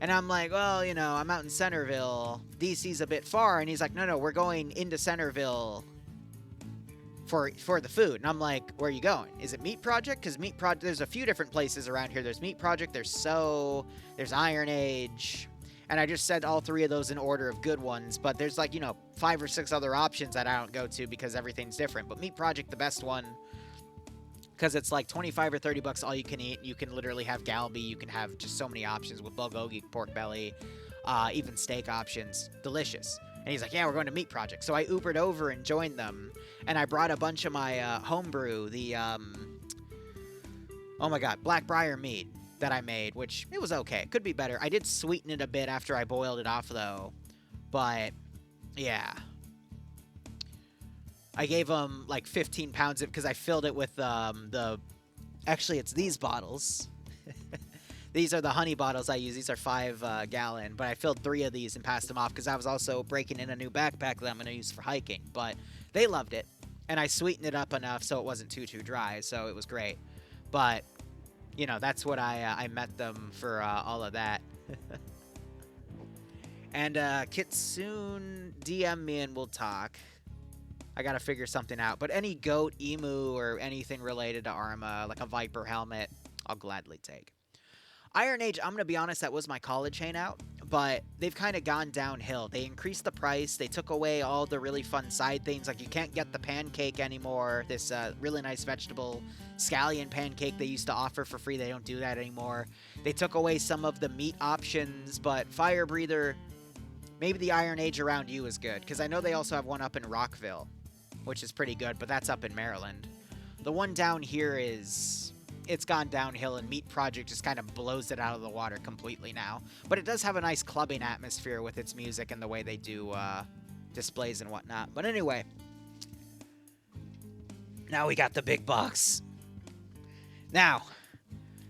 And I'm like, well, you know, I'm out in Centerville. DC's a bit far. And he's like, no, we're going into Centerville for the food. And I'm like, where are you going? Is it Meat Project? Because Meat Project, there's a few different places around here. There's Meat Project, there's So, there's Iron Age. And I just said all 3 of those in order of good ones. But there's like, you know, 5 or 6 other options that I don't go to because everything's different. But Meat Project, the best one. Because it's like 25 or 30 bucks all you can eat. You can literally have galbi. You can have just so many options with bulgogi, pork belly, even steak options. Delicious. And he's like, yeah, we're going to Meat Project. So I Ubered over and joined them. And I brought a bunch of my homebrew, the, oh my god, Blackbriar mead that I made, which it was okay. It could be better. I did sweeten it a bit after I boiled it off, though. But, yeah. I gave them like 15 pounds of, because I filled it with actually it's these bottles. These are the honey bottles I use. These are 5 gallon, but I filled 3 of these and passed them off because I was also breaking in a new backpack that I'm going to use for hiking. But they loved it, and I sweetened it up enough so it wasn't too dry, so it was great. But, you know, that's what I met them for all of that. And Kitsune, DM me and we'll talk. I gotta figure something out. But any goat, emu, or anything related to Arma, like a Viper helmet, I'll gladly take. Iron Age, I'm gonna be honest, that was my college hangout, but they've kind of gone downhill. They increased the price. They took away all the really fun side things. Like, you can't get the pancake anymore. This really nice vegetable scallion pancake they used to offer for free. They don't do that anymore. They took away some of the meat options, but Fire Breather, maybe the Iron Age around you is good, because I know they also have one up in Rockville, which is pretty good, but that's up in Maryland. The one down here it's gone downhill, and Meat Project just kind of blows it out of the water completely now. But it does have a nice clubbing atmosphere with its music and the way they do displays and whatnot. But anyway, now we got the big box. Now,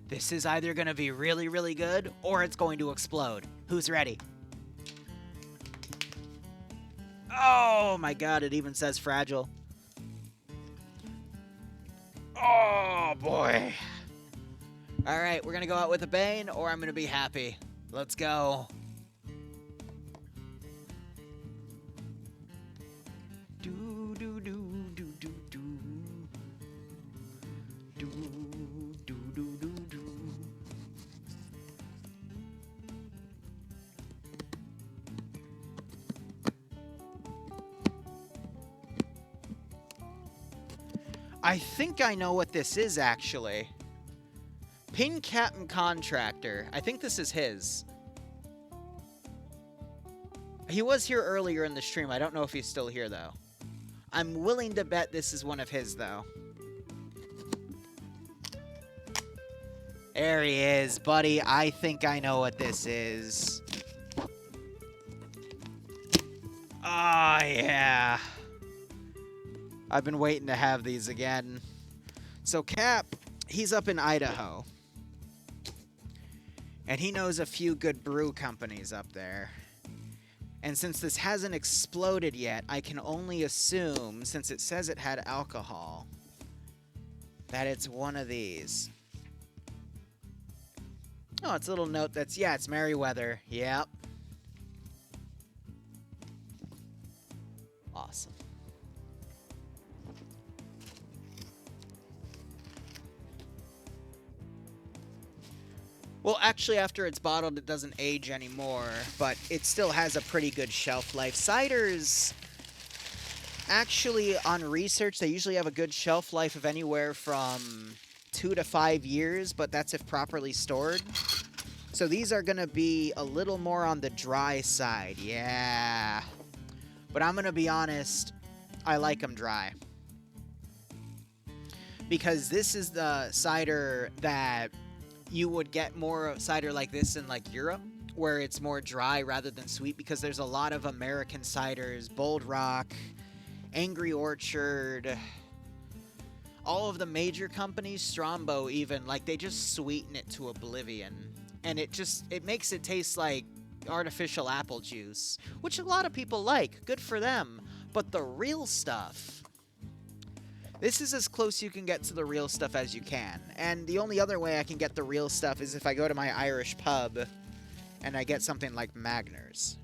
this is either going to be really, really good, or it's going to explode. Who's ready? Oh my god, it even says fragile. Oh boy. Alright, we're gonna go out with a bang, or I'm gonna be happy. Let's go. Do do do do do do. Do do do do do. I think I know what this is, actually. Pin Captain Contractor. I think this is his. He was here earlier in the stream. I don't know if he's still here, though. I'm willing to bet this is one of his, though. There he is, buddy. I think I know what this is. Ah, yeah. I've been waiting to have these again. So Cap, he's up in Idaho. And he knows a few good brew companies up there. And since this hasn't exploded yet, I can only assume, since it says it had alcohol, that it's one of these. Oh, it's a little note that's, yeah, it's Merryweather. Yep. Awesome. Well, actually, after it's bottled, it doesn't age anymore, but it still has a pretty good shelf life. Ciders, actually, on research, they usually have a good shelf life of anywhere from 2 to 5 years, but that's if properly stored. So these are going to be a little more on the dry side, yeah. But I'm going to be honest, I like them dry. Because this is the cider that you would get more of cider like this in like Europe, where it's more dry rather than sweet, because there's a lot of American ciders, Bold Rock, Angry Orchard, all of the major companies, Strombo even, like they just sweeten it to oblivion. And it makes it taste like artificial apple juice, which a lot of people like. Good for them. But the real stuff, this is as close you can get to the real stuff as you can. And the only other way I can get the real stuff is if I go to my Irish pub and I get something like Magners.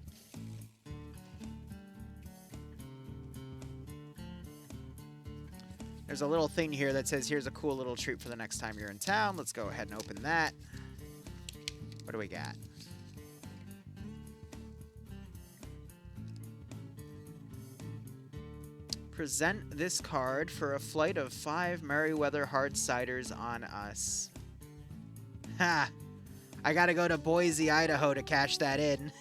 There's a little thing here that says, here's a cool little treat for the next time you're in town. Let's go ahead and open that. What do we got? Present this card for a flight of 5 Merryweather hard ciders on us. Ha! I gotta go to Boise, Idaho to cash that in.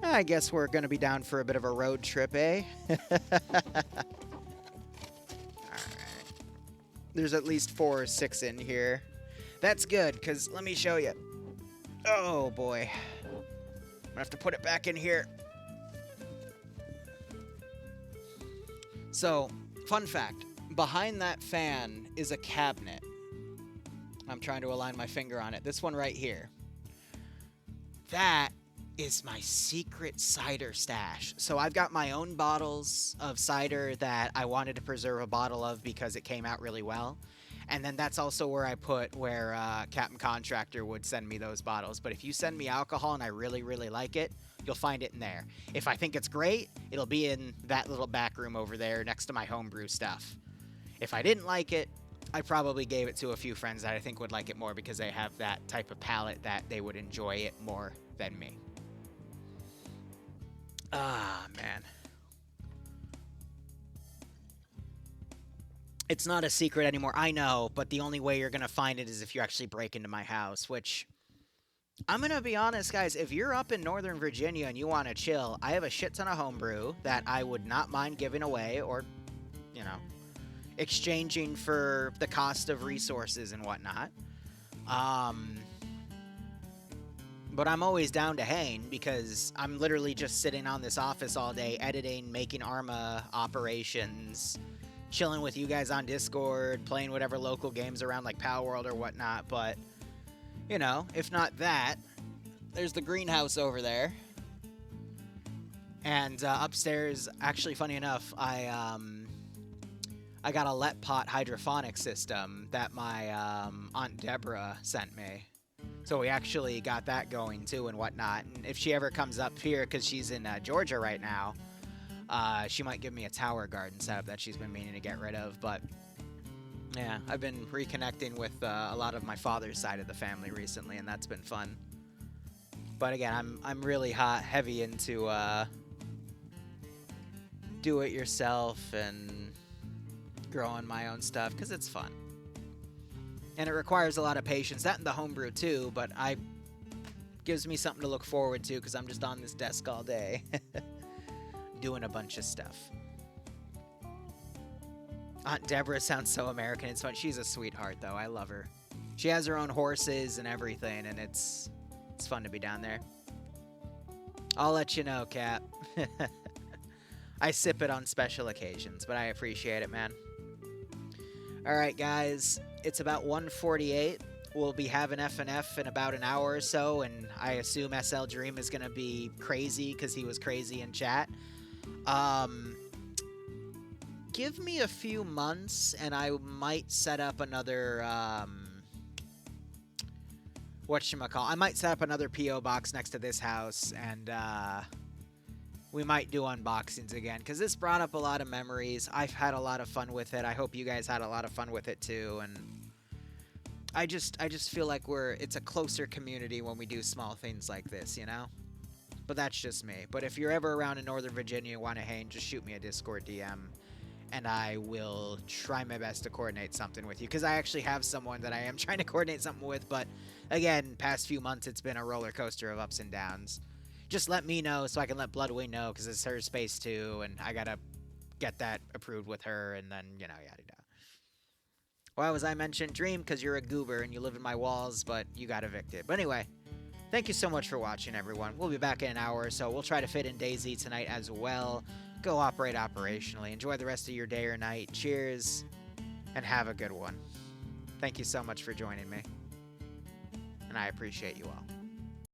I guess we're gonna be down for a bit of a road trip, eh? Alright. There's at least 4 or 6 in here. That's good, because let me show you. Oh, boy. I'm gonna have to put it back in here. So, fun fact. Behind that fan is a cabinet. I'm trying to align my finger on it. This one right here. That is my secret cider stash. So I've got my own bottles of cider that I wanted to preserve a bottle of because it came out really well. And then that's also where I put where Captain Contractor would send me those bottles. But if you send me alcohol and I really, really like it, you'll find it in there. If I think it's great, it'll be in that little back room over there next to my homebrew stuff. If I didn't like it, I probably gave it to a few friends that I think would like it more because they have that type of palate that they would enjoy it more than me. Ah, man. It's not a secret anymore, I know, but the only way you're going to find it is if you actually break into my house, which, I'm going to be honest, guys, if you're up in Northern Virginia and you want to chill, I have a shit ton of homebrew that I would not mind giving away or, you know, exchanging for the cost of resources and whatnot. But I'm always down to hang because I'm literally just sitting on this office all day, editing, making Arma operations, chilling with you guys on Discord, playing whatever local games around like Pal World or whatnot. But, you know, if not that, there's the greenhouse over there. And upstairs, actually, funny enough, I got a Let Pot hydrophonic system that my Aunt Deborah sent me. So we actually got that going too and whatnot. And if she ever comes up here, because she's in Georgia right now, she might give me a tower garden setup that she's been meaning to get rid of. But yeah, I've been reconnecting with a lot of my father's side of the family recently, and that's been fun. But again, I'm really heavy into do it yourself and growing my own stuff because it's fun. And it requires a lot of patience. That and the homebrew too, but gives me something to look forward to because I'm just on this desk all day doing a bunch of stuff. Aunt Deborah sounds so American. It's fun. She's a sweetheart though. I love her. She has her own horses and everything, and it's fun to be down there. I'll let you know, Cap. I sip it on special occasions, but I appreciate it, man. Alright, guys. It's about 1:48. We'll be having FNF in about an hour or so, and I assume SL Dream is going to be crazy because he was crazy in chat. Give me a few months, and I might set up another, I might set up another P.O. box next to this house, and, we might do unboxings again, because this brought up a lot of memories. I've had a lot of fun with it. I hope you guys had a lot of fun with it, too, and I just feel like it's a closer community when we do small things like this, you know? But that's just me. But if you're ever around in Northern Virginia and want to hang, just shoot me a Discord DM, and I will try my best to coordinate something with you, because I actually have someone that I am trying to coordinate something with, but again, past few months it's been a roller coaster of ups and downs. Just let me know so I can let Bloodwing know, because it's her space too, and I gotta get that approved with her, and then, you know, yada yada. Why was I mentioned Dream? Because you're a goober and you live in my walls, but you got evicted. But anyway, thank you so much for watching, everyone. We'll be back in an hour or so. We'll try to fit in DayZ tonight as well. Go operate operationally. Enjoy the rest of your day or night. Cheers, and have a good one. Thank you so much for joining me, and I appreciate you all.